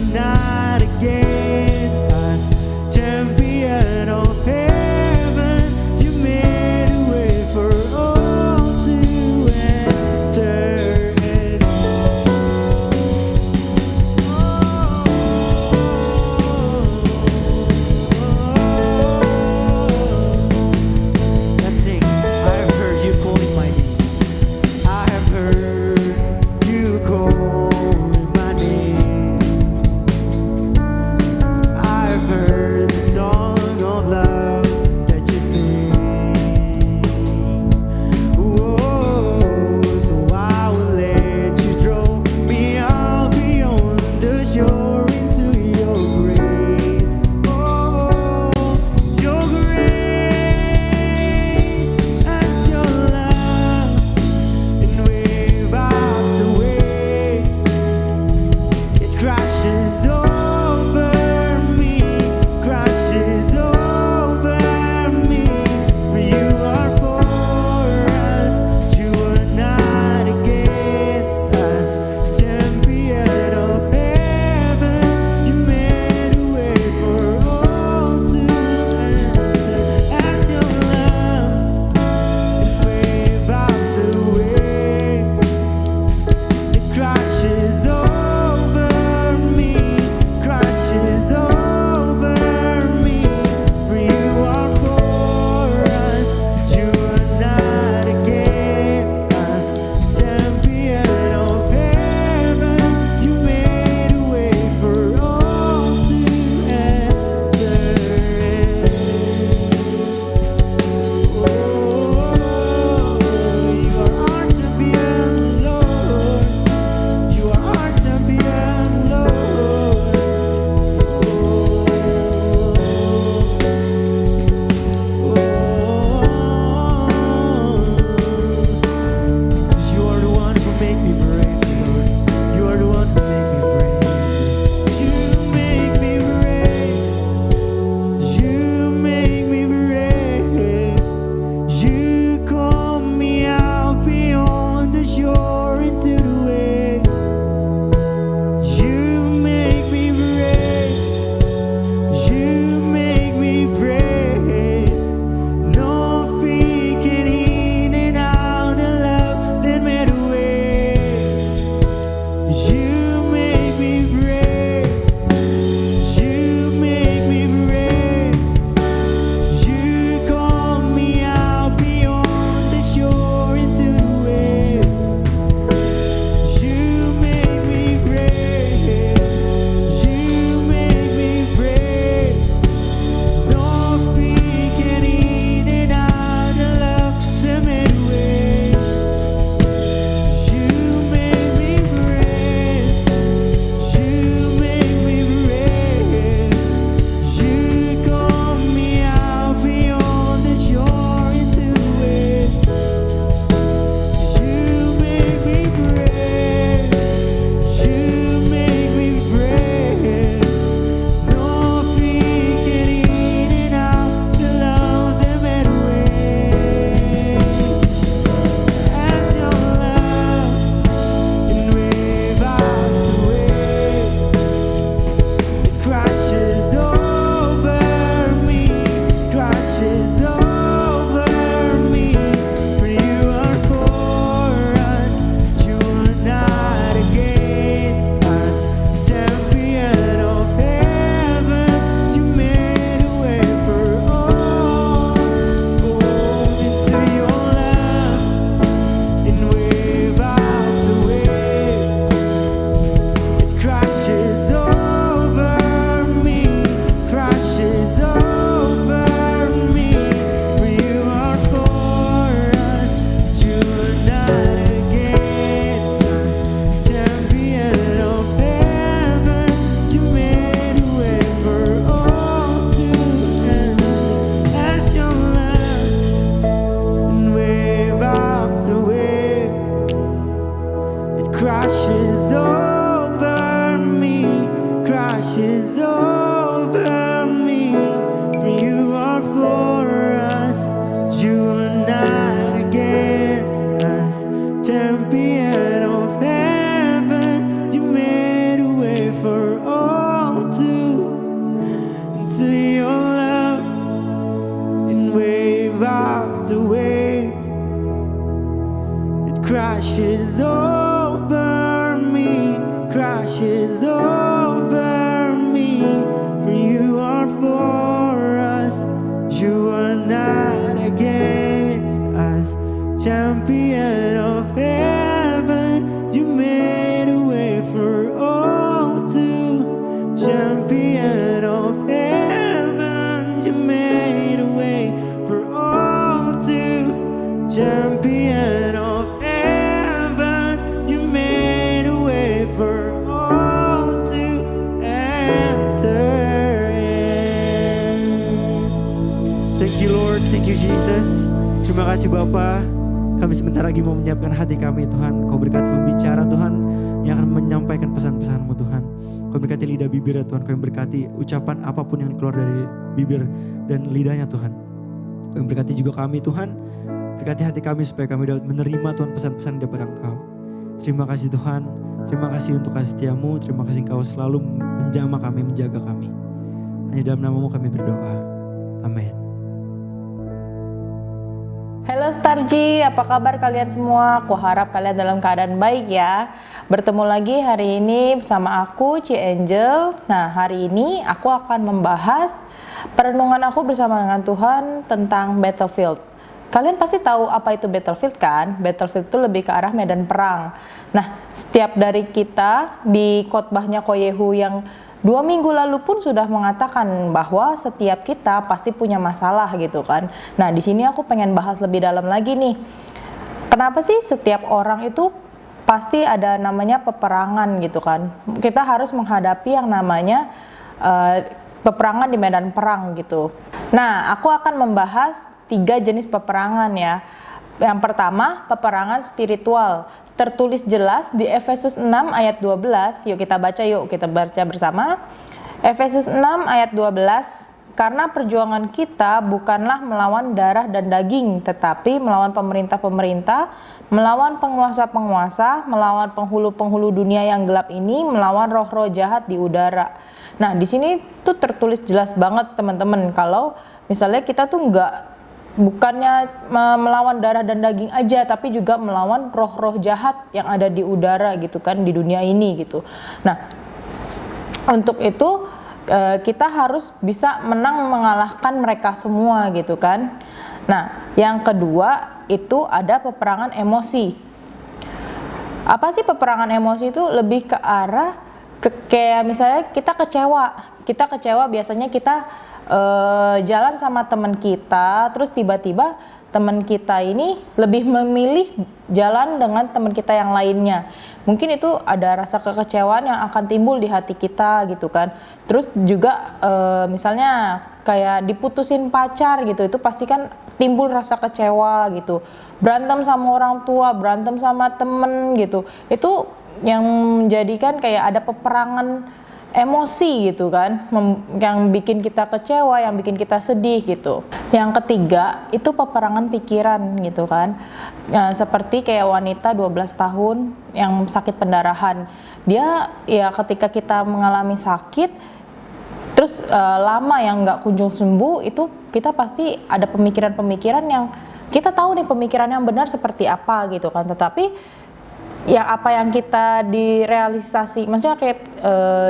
crashes over me. For you are for us, you are not against us. Champion of heaven, you made a way for all to your love. And wave after wave, it crashes over me, crashes over me. For you are for us, you are not against us. Champion of heaven, you made a way for all to. Champion of heaven, you made a way for all to. Champion of heaven, you made a way for all to enter in. Thank you Lord, thank you Jesus. Terima kasih Bapa. Kami sebentar lagi mau menyiapkan hati kami Tuhan. Kau berkati pembicara Tuhan yang akan menyampaikan pesan-pesan-Mu Tuhan. Kau berkati lidah bibir ya Tuhan. Kau yang berkati ucapan apapun yang keluar dari bibir dan lidahnya Tuhan. Kau yang berkati juga kami Tuhan. Berkati hati kami supaya kami dapat menerima Tuhan pesan-pesan daripada Engkau. Terima kasih Tuhan. Terima kasih untuk kasih setiamu. Terima kasih Engkau selalu menjamah kami, menjaga kami. Hanya dalam nama-Mu kami berdoa. Amin. Halo Starji, apa kabar kalian semua? Aku harap kalian dalam keadaan baik ya. Bertemu lagi hari ini bersama aku, Ci Angel. Nah, hari ini aku akan membahas perenungan aku bersama dengan Tuhan tentang battlefield. Kalian pasti tahu apa itu battlefield kan? Battlefield itu lebih ke arah medan perang. Nah, setiap dari kita di khotbahnya Ko Yehu yang 2 minggu lalu pun sudah mengatakan bahwa setiap kita pasti punya masalah gitu kan. Nah, di sini aku pengen bahas lebih dalam lagi nih. Kenapa sih setiap orang itu pasti ada namanya peperangan gitu kan? Kita harus menghadapi yang namanya peperangan di medan perang gitu. Nah, aku akan membahas 3 jenis peperangan ya. Yang pertama, peperangan spiritual. Tertulis jelas di Efesus 6 ayat 12. Yuk kita baca bersama. Efesus 6 ayat 12. Karena perjuangan kita bukanlah melawan darah dan daging, tetapi melawan pemerintah-pemerintah, melawan penguasa-penguasa, melawan penghulu-penghulu dunia yang gelap ini, melawan roh-roh jahat di udara. Nah, di sini tuh tertulis jelas banget teman-teman kalau misalnya kita tuh bukannya melawan darah dan daging aja, tapi juga melawan roh-roh jahat yang ada di udara gitu kan, di dunia ini gitu. Nah, untuk itu kita harus bisa mengalahkan mereka semua gitu kan. Nah, yang kedua itu ada peperangan emosi. Apa sih peperangan emosi itu? Lebih ke arah kayak misalnya kita kecewa biasanya kita jalan sama teman kita, terus tiba-tiba teman kita ini lebih memilih jalan dengan teman kita yang lainnya. Mungkin itu ada rasa kekecewaan yang akan timbul di hati kita gitu kan. Terus juga misalnya kayak diputusin pacar gitu, itu pasti kan timbul rasa kecewa gitu. Berantem sama orang tua, berantem sama temen gitu, itu yang menjadikan kayak ada peperangan emosi gitu kan, yang bikin kita kecewa, yang bikin kita sedih gitu. Yang ketiga itu peperangan pikiran gitu kan. Seperti kayak wanita 12 tahun yang sakit pendarahan. Dia ya ketika kita mengalami sakit terus lama yang nggak kunjung sembuh, itu kita pasti ada pemikiran-pemikiran yang kita tahu nih pemikiran yang benar seperti apa gitu kan, tetapi yang apa yang kita direalisasi, maksudnya kayak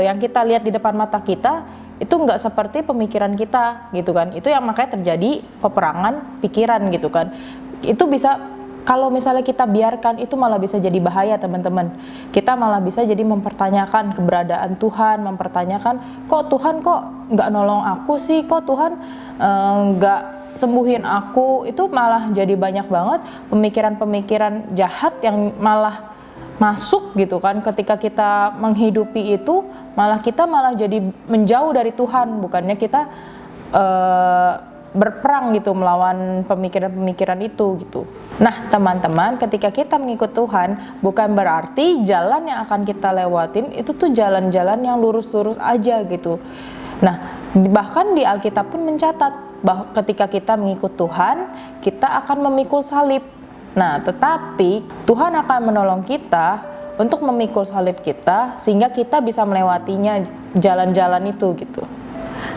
yang kita lihat di depan mata kita itu nggak seperti pemikiran kita gitu kan. Itu yang makanya terjadi peperangan pikiran gitu kan. Itu bisa, kalau misalnya kita biarkan, itu malah bisa jadi bahaya teman-teman. Kita malah bisa jadi mempertanyakan keberadaan Tuhan, mempertanyakan kok Tuhan kok nggak nolong aku sih, kok Tuhan nggak sembuhin aku. Itu malah jadi banyak banget pemikiran-pemikiran jahat yang malah masuk gitu kan. Ketika kita menghidupi itu, kita malah jadi menjauh dari Tuhan. Bukannya kita berperang gitu melawan pemikiran-pemikiran itu gitu. Nah teman-teman, ketika kita mengikut Tuhan bukan berarti jalan yang akan kita lewatin itu tuh jalan-jalan yang lurus-lurus aja gitu. Nah bahkan di Alkitab pun mencatat bahwa ketika kita mengikut Tuhan kita akan memikul salib. Nah tetapi Tuhan akan menolong kita untuk memikul salib kita sehingga kita bisa melewatinya jalan-jalan itu gitu.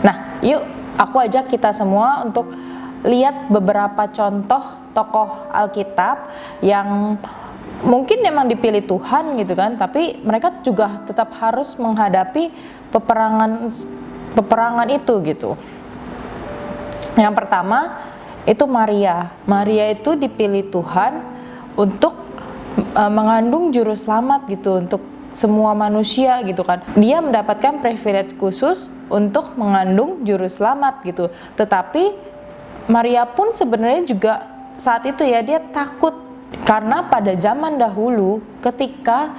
Nah yuk aku ajak kita semua untuk lihat beberapa contoh tokoh Alkitab yang mungkin memang dipilih Tuhan gitu kan, tapi mereka juga tetap harus menghadapi peperangan itu gitu. Yang pertama itu Maria. Maria itu dipilih Tuhan untuk mengandung juru selamat gitu untuk semua manusia gitu kan. Dia mendapatkan privilege khusus untuk mengandung juru selamat gitu. Tetapi Maria pun sebenarnya juga saat itu ya dia takut karena pada zaman dahulu ketika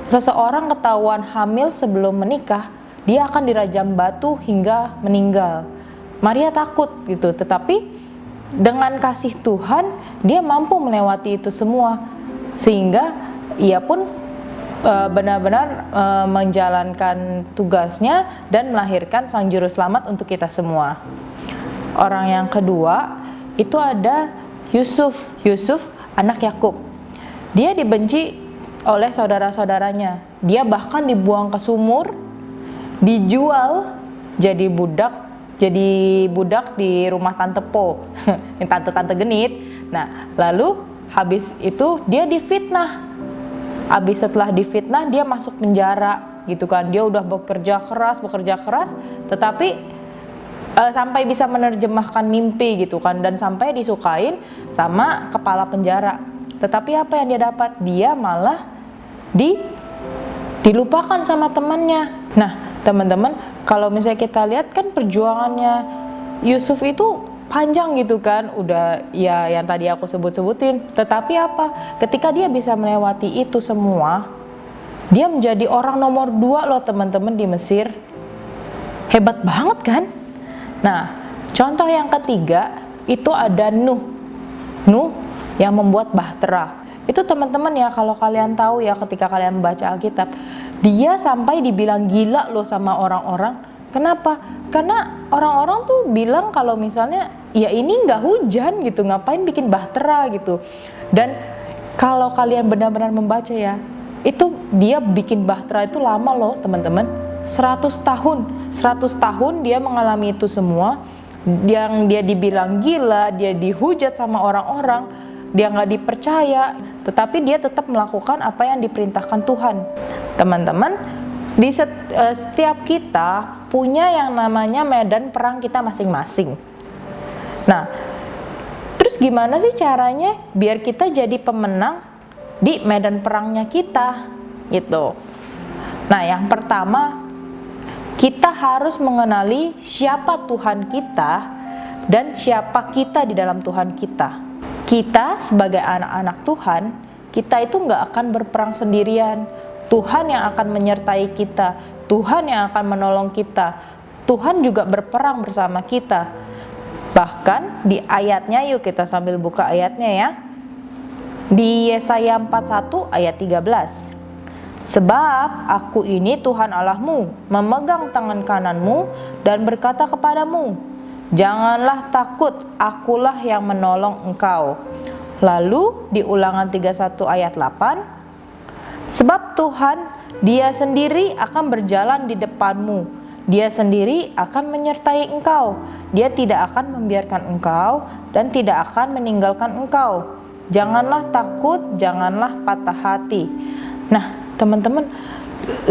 seseorang ketahuan hamil sebelum menikah, dia akan dirajam batu hingga meninggal. Maria takut gitu, tetapi dengan kasih Tuhan dia mampu melewati itu semua sehingga ia pun benar-benar menjalankan tugasnya dan melahirkan sang juru selamat untuk kita semua. Orang yang kedua itu ada Yusuf anak Yakub. Dia dibenci oleh saudara-saudaranya. Dia bahkan dibuang ke sumur, dijual jadi budak di rumah Tante Po, tante-tante genit. Nah, lalu habis itu dia difitnah. Habis setelah difitnah dia masuk penjara gitu kan. Dia udah bekerja keras, tetapi sampai bisa menerjemahkan mimpi gitu kan, dan sampai disukain sama kepala penjara. Tetapi apa yang dia dapat? Dia malah dilupakan sama temannya. Nah, teman-teman, kalau misalnya kita lihat kan perjuangannya Yusuf itu panjang gitu kan, udah ya yang tadi aku sebutin. Tetapi apa? Ketika dia bisa melewati itu semua, dia menjadi orang nomor 2 loh teman-teman di Mesir. Hebat banget kan? Nah, contoh yang ketiga itu ada Nuh yang membuat bahtera. Itu teman-teman ya, kalau kalian tahu ya ketika kalian membaca Alkitab, dia sampai dibilang gila loh sama orang-orang. Kenapa? Karena orang-orang tuh bilang kalau misalnya ya ini nggak hujan gitu, ngapain bikin bahtera gitu. Dan kalau kalian benar-benar membaca ya, itu dia bikin bahtera itu lama loh teman-teman. 100 tahun dia mengalami itu semua. Yang dia dibilang gila, dia dihujat sama orang-orang, dia nggak dipercaya, tetapi dia tetap melakukan apa yang diperintahkan Tuhan. Teman-teman, di setiap kita punya yang namanya medan perang kita masing-masing. Nah, terus gimana sih caranya biar kita jadi pemenang di medan perangnya kita gitu. Nah, yang pertama kita harus mengenali siapa Tuhan kita dan siapa kita di dalam Tuhan kita. Kita sebagai anak-anak Tuhan, kita itu nggak akan berperang sendirian. Tuhan yang akan menyertai kita, Tuhan yang akan menolong kita, Tuhan juga berperang bersama kita. Bahkan di ayatnya, yuk kita sambil buka ayatnya ya. Di Yesaya 41 ayat 13. Sebab aku ini Tuhan Allahmu, memegang tangan kananmu dan berkata kepadamu, janganlah takut, akulah yang menolong engkau. Lalu di Ulangan 31 ayat 8, sebab Tuhan, Dia sendiri akan berjalan di depanmu, Dia sendiri akan menyertai engkau, Dia tidak akan membiarkan engkau dan tidak akan meninggalkan engkau. Janganlah takut, janganlah patah hati. Nah, teman-teman,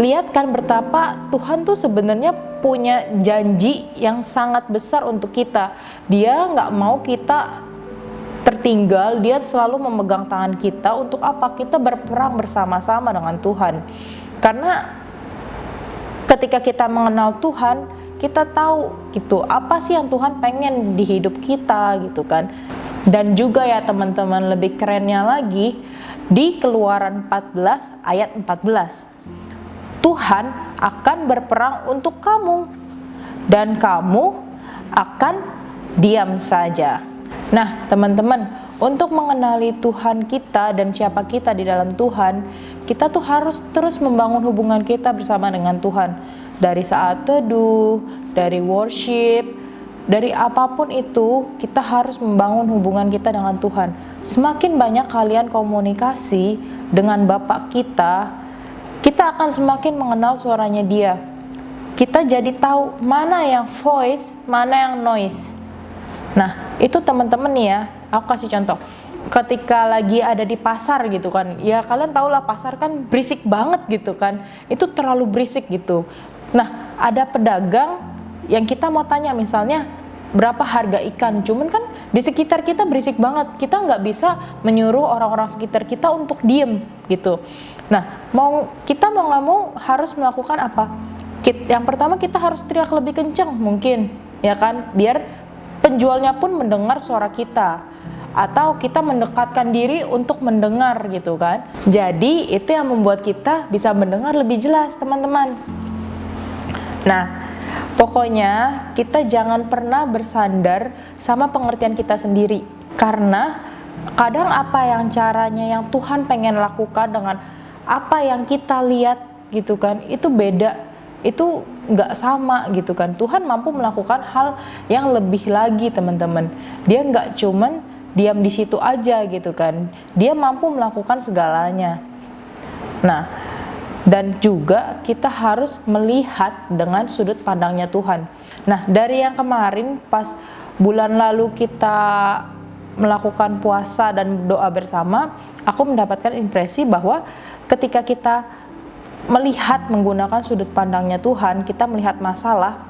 lihat kan betapa Tuhan tuh sebenarnya punya janji yang sangat besar untuk kita. Dia nggak mau kita tertinggal, dia selalu memegang tangan kita untuk apa? Kita berperang bersama-sama dengan Tuhan. Karena ketika kita mengenal Tuhan, kita tahu gitu, apa sih yang Tuhan pengen di hidup kita gitu kan. Dan juga ya teman-teman, lebih kerennya lagi, di Keluaran 14 ayat 14. Tuhan akan berperang untuk kamu dan kamu akan diam saja. Nah, teman-teman, untuk mengenali Tuhan kita dan siapa kita di dalam Tuhan, kita tuh harus terus membangun hubungan kita bersama dengan Tuhan. Dari saat teduh, dari worship, dari apapun itu, kita harus membangun hubungan kita dengan Tuhan. Semakin banyak kalian komunikasi dengan Bapa kita akan semakin mengenal suaranya Dia. Kita jadi tahu mana yang voice, mana yang noise. Nah, itu teman-teman nih ya, aku kasih contoh. Ketika lagi ada di pasar gitu kan, ya kalian tahu lah pasar kan berisik banget gitu kan, itu terlalu berisik gitu. Nah, ada pedagang yang kita mau tanya misalnya, berapa harga ikan, cuman kan di sekitar kita berisik banget, kita nggak bisa menyuruh orang-orang sekitar kita untuk diem gitu. Nah, kita mau nggak mau harus melakukan apa? Yang pertama kita harus teriak lebih kenceng mungkin, ya kan, biar penjualnya pun mendengar suara kita, atau kita mendekatkan diri untuk mendengar gitu kan. Jadi itu yang membuat kita bisa mendengar lebih jelas, teman-teman. Nah, pokoknya kita jangan pernah bersandar sama pengertian kita sendiri, karena kadang apa yang caranya yang Tuhan pengen lakukan dengan apa yang kita lihat gitu kan, itu beda, itu nggak sama gitu kan. Tuhan mampu melakukan hal yang lebih lagi, teman-teman. Dia nggak cuman diam di situ aja gitu kan, dia mampu melakukan segalanya. Nah, dan juga kita harus melihat dengan sudut pandangnya Tuhan. Nah, dari yang kemarin pas bulan lalu kita melakukan puasa dan doa bersama, aku mendapatkan impresi bahwa ketika kita melihat menggunakan sudut pandangnya Tuhan, kita melihat masalah,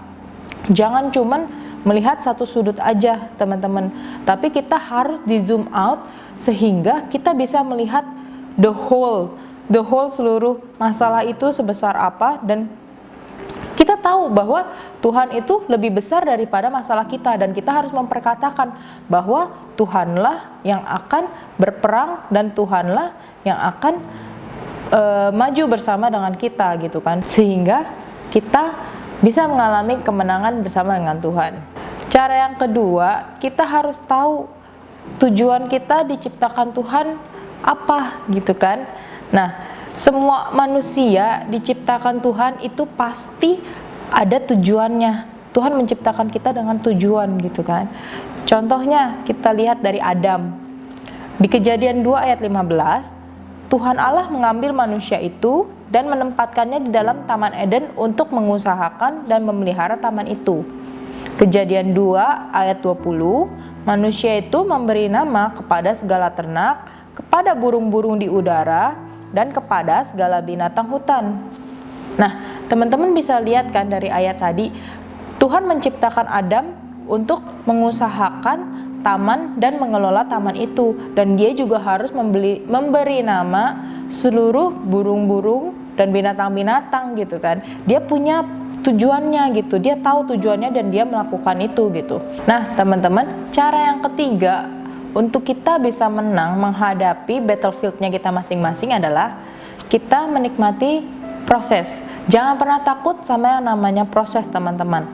jangan cuman melihat satu sudut aja, teman-teman, tapi kita harus di zoom out sehingga kita bisa melihat the whole seluruh masalah itu sebesar apa, dan kita tahu bahwa Tuhan itu lebih besar daripada masalah kita, dan kita harus memperkatakan bahwa Tuhanlah yang akan berperang dan Tuhanlah yang akan maju bersama dengan kita gitu kan, sehingga kita bisa mengalami kemenangan bersama dengan Tuhan. Cara yang kedua, kita harus tahu tujuan kita diciptakan Tuhan apa gitu kan. Nah, semua manusia diciptakan Tuhan itu pasti ada tujuannya. Tuhan menciptakan kita dengan tujuan gitu kan. Contohnya kita lihat dari Adam. Di Kejadian 2 ayat 15, Tuhan Allah mengambil manusia itu dan menempatkannya di dalam Taman Eden untuk mengusahakan dan memelihara taman itu. Kejadian 2 ayat 20, manusia itu memberi nama kepada segala ternak, kepada burung-burung di udara, dan kepada segala binatang hutan. Nah, teman-teman bisa lihat kan dari ayat tadi, Tuhan menciptakan Adam untuk mengusahakan taman dan mengelola taman itu, dan dia juga harus memberi nama seluruh burung-burung dan binatang-binatang gitu kan. Dia punya tujuannya gitu, dia tahu tujuannya dan dia melakukan itu gitu. Nah, teman-teman, cara yang ketiga untuk kita bisa menang menghadapi battlefieldnya kita masing-masing adalah kita menikmati proses. Jangan pernah takut sama yang namanya proses, teman-teman.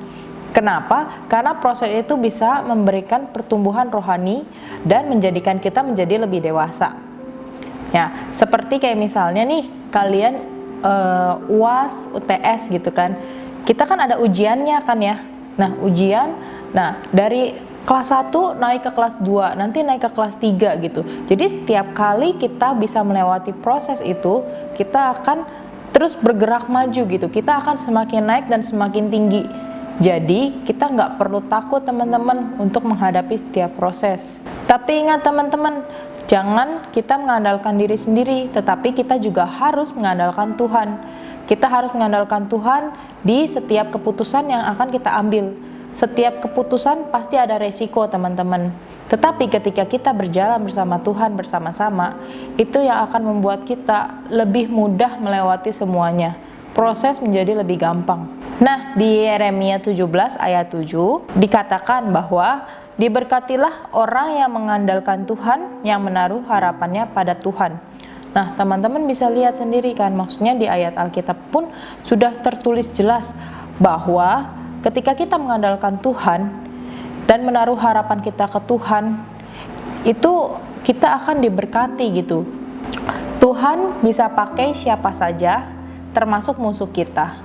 Kenapa? Karena proses itu bisa memberikan pertumbuhan rohani dan menjadikan kita menjadi lebih dewasa. Ya, seperti kayak misalnya nih, kalian UAS, UTS gitu kan. Kita kan ada ujiannya kan ya. Nah, ujian, dari kelas 1 naik ke kelas 2, nanti naik ke kelas 3 gitu. Jadi setiap kali kita bisa melewati proses itu, kita akan terus bergerak maju gitu. Kita akan semakin naik dan semakin tinggi. Jadi kita nggak perlu takut, teman-teman, untuk menghadapi setiap proses. Tapi ingat, teman-teman, jangan kita mengandalkan diri sendiri, tetapi kita juga harus mengandalkan Tuhan. Kita harus mengandalkan Tuhan di setiap keputusan yang akan kita ambil. Setiap keputusan pasti ada resiko, teman-teman. Tetapi ketika kita berjalan bersama Tuhan bersama-sama, itu yang akan membuat kita lebih mudah melewati semuanya. Proses menjadi lebih gampang. Nah, di Yeremia 17 ayat 7 dikatakan bahwa diberkatilah orang yang mengandalkan Tuhan, yang menaruh harapannya pada Tuhan. Nah, teman-teman bisa lihat sendiri kan, maksudnya di ayat Alkitab pun sudah tertulis jelas bahwa ketika kita mengandalkan Tuhan, dan menaruh harapan kita ke Tuhan, itu kita akan diberkati gitu. Tuhan bisa pakai siapa saja, termasuk musuh kita.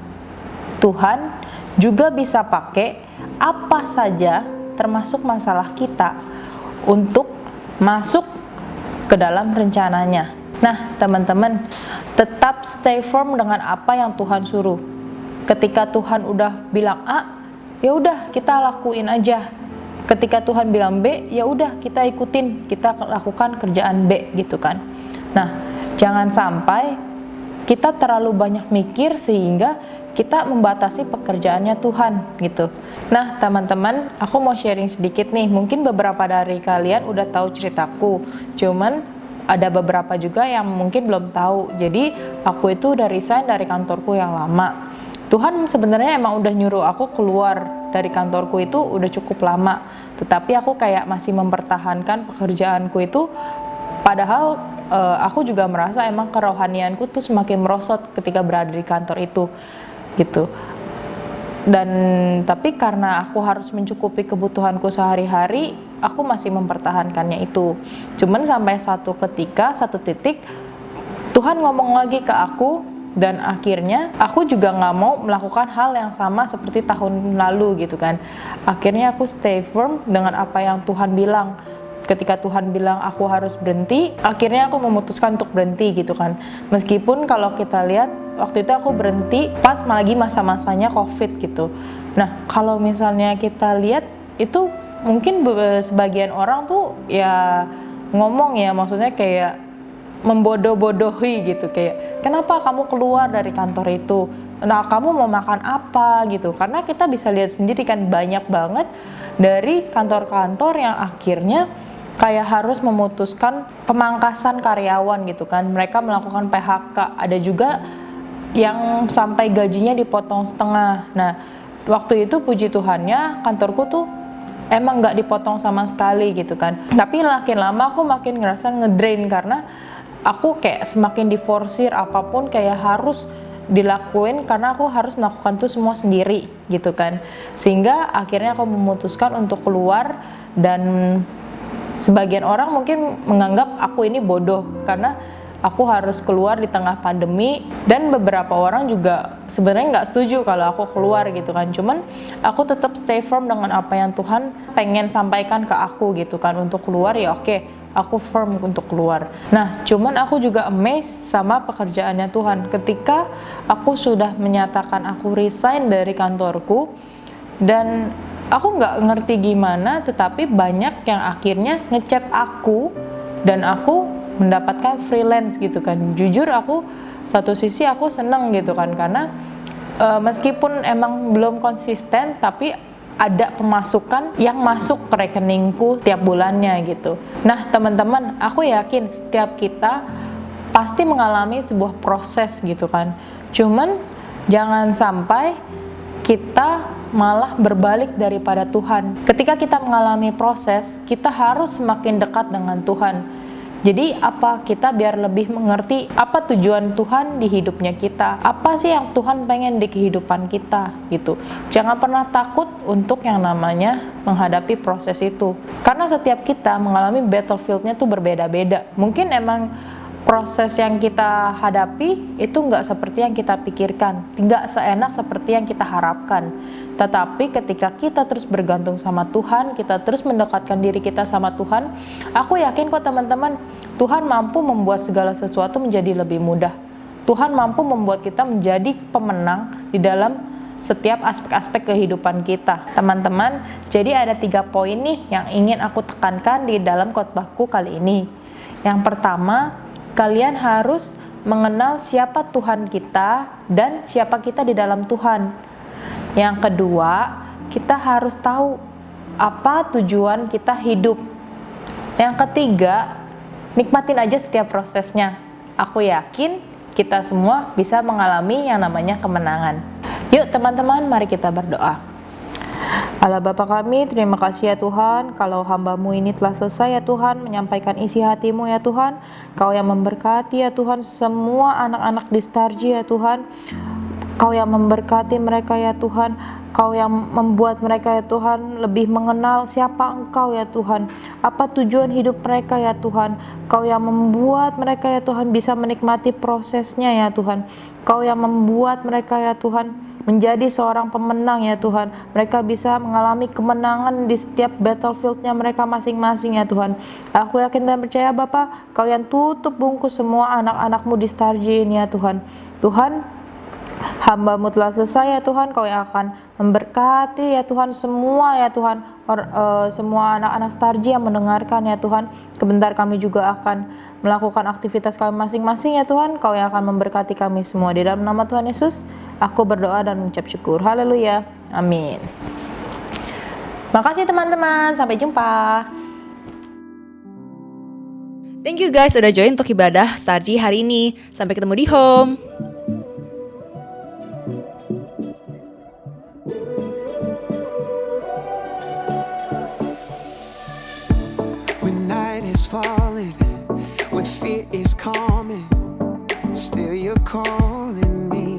Tuhan juga bisa pakai apa saja, termasuk masalah kita, untuk masuk ke dalam rencananya. Nah, teman-teman, tetap stay firm dengan apa yang Tuhan suruh. Ketika Tuhan udah bilang A, ya udah kita lakuin aja. Ketika Tuhan bilang B, ya udah kita ikutin, kita lakukan kerjaan B gitu kan. Nah, jangan sampai kita terlalu banyak mikir sehingga kita membatasi pekerjaannya Tuhan gitu. Nah, teman-teman, aku mau sharing sedikit nih. Mungkin beberapa dari kalian udah tahu ceritaku, cuman ada beberapa juga yang mungkin belum tahu. Jadi, aku itu udah resign dari kantorku yang lama. Tuhan sebenarnya emang udah nyuruh aku keluar dari kantorku itu udah cukup lama. Tetapi aku kayak masih mempertahankan pekerjaanku itu. Padahal aku juga merasa emang kerohanianku tuh semakin merosot ketika berada di kantor itu gitu. Dan tapi karena aku harus mencukupi kebutuhanku sehari-hari, aku masih mempertahankannya itu. Cuman sampai satu titik Tuhan ngomong lagi ke aku, dan akhirnya aku juga nggak mau melakukan hal yang sama seperti tahun lalu gitu kan. Akhirnya aku stay firm dengan apa yang Tuhan bilang. Ketika Tuhan bilang aku harus berhenti, akhirnya aku memutuskan untuk berhenti gitu kan. Meskipun kalau kita lihat waktu itu aku berhenti pas lagi masa-masanya COVID gitu. Nah, kalau misalnya kita lihat itu mungkin sebagian orang tuh ya ngomong ya, maksudnya kayak membodoh-bodohi gitu, kayak kenapa kamu keluar dari kantor itu? Nah, kamu mau makan apa gitu? Karena kita bisa lihat sendiri kan banyak banget dari kantor-kantor yang akhirnya kayak harus memutuskan pemangkasan karyawan gitu kan. Mereka melakukan PHK. Ada juga yang sampai gajinya dipotong setengah. Nah, waktu itu puji Tuhannya kantorku tuh emang nggak dipotong sama sekali gitu kan. Tapi makin lama aku makin ngerasa ngedrain karena aku kayak semakin diforsir, apapun kayak harus dilakuin karena aku harus melakukan itu semua sendiri gitu kan. Sehingga akhirnya aku memutuskan untuk keluar, dan sebagian orang mungkin menganggap aku ini bodoh karena aku harus keluar di tengah pandemi, dan beberapa orang juga sebenarnya nggak setuju kalau aku keluar gitu kan. Cuman aku tetap stay firm dengan apa yang Tuhan pengen sampaikan ke aku gitu kan. Untuk keluar ya oke, aku firm untuk keluar. Nah, cuman aku juga amazed sama pekerjaannya Tuhan. Ketika aku sudah menyatakan aku resign dari kantorku, dan aku nggak ngerti gimana, tetapi banyak yang akhirnya ngechat aku, dan aku mendapatkan freelance gitu kan. Jujur aku satu sisi aku seneng gitu kan, karena meskipun emang belum konsisten, tapi ada pemasukan yang masuk ke rekeningku setiap bulannya gitu. Nah, teman-teman, aku yakin setiap kita pasti mengalami sebuah proses gitu kan. Cuman jangan sampai kita malah berbalik daripada Tuhan. Ketika kita mengalami proses, kita harus semakin dekat dengan Tuhan. Jadi apa kita biar lebih mengerti apa tujuan Tuhan di hidupnya kita, apa sih yang Tuhan pengen di kehidupan kita gitu. Jangan pernah takut untuk yang namanya menghadapi proses itu, karena setiap kita mengalami battlefield-nya tuh berbeda-beda. Mungkin emang proses yang kita hadapi itu nggak seperti yang kita pikirkan, nggak seenak seperti yang kita harapkan. Tetapi ketika kita terus bergantung sama Tuhan, kita terus mendekatkan diri kita sama Tuhan, aku yakin kok teman-teman, Tuhan mampu membuat segala sesuatu menjadi lebih mudah. Tuhan mampu membuat kita menjadi pemenang di dalam setiap aspek-aspek kehidupan kita. Teman-teman, jadi ada 3 poin nih yang ingin aku tekankan di dalam khotbahku kali ini. Yang pertama, kalian harus mengenal siapa Tuhan kita dan siapa kita di dalam Tuhan. Yang kedua, kita harus tahu apa tujuan kita hidup. Yang ketiga, nikmatin aja setiap prosesnya. Aku yakin kita semua bisa mengalami yang namanya kemenangan. Yuk teman-teman, mari kita berdoa. Allah Bapa kami, terima kasih ya Tuhan, kalau hamba-Mu ini telah selesai ya Tuhan, menyampaikan isi hati-Mu ya Tuhan. Kau yang memberkati ya Tuhan semua anak-anak di Starji ya Tuhan. Kau yang memberkati mereka ya Tuhan. Kau yang membuat mereka ya Tuhan lebih mengenal siapa Engkau ya Tuhan, apa tujuan hidup mereka ya Tuhan. Kau yang membuat mereka ya Tuhan bisa menikmati prosesnya ya Tuhan. Kau yang membuat mereka ya Tuhan menjadi seorang pemenang ya Tuhan. Mereka bisa mengalami kemenangan di setiap battlefieldnya mereka masing-masing ya Tuhan. Aku yakin dan percaya Bapa, Kau yang tutup bungkus semua anak-anak-Mu di Starji ini ya Tuhan. Tuhan, hamba-Mu telah selesai ya Tuhan. Kau yang akan memberkati ya Tuhan semua ya Tuhan, semua anak-anak Starji yang mendengarkan ya Tuhan. Sebentar kami juga akan melakukan aktivitas kami masing-masing ya Tuhan. Kau yang akan memberkati kami semua. Di dalam nama Tuhan Yesus aku berdoa dan mengucap syukur. Haleluya. Amin. Makasih teman-teman. Sampai jumpa. Thank you guys udah join untuk ibadah Starji hari ini. Sampai ketemu di home. When night is falling, when fear is calming, still you're calling me.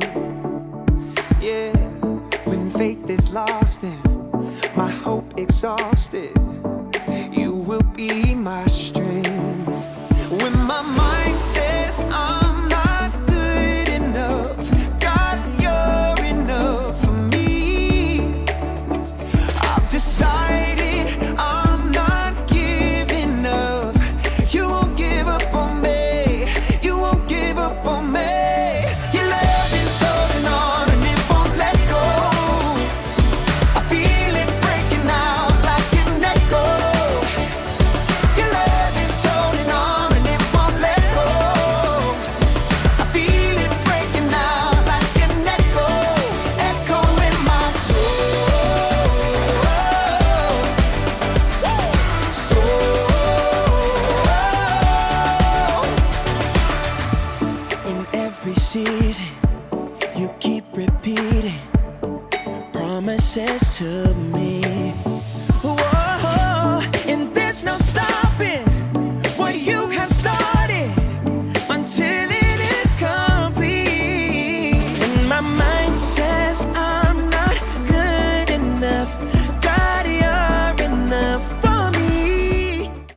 Yeah, when faith is lost and my hope exhausted, you will be my strength. When my mind says I'm not good enough, God, you're enough for me. I've decided I'm not giving up. You won't give up on me. You won't give up on me. Your love is holding on and it won't let go. I feel it breaking out like an echo. Your love is holding on and it won't let go. I feel it breaking out like an echo, echo in my soul. In every season, you keep repeating promises to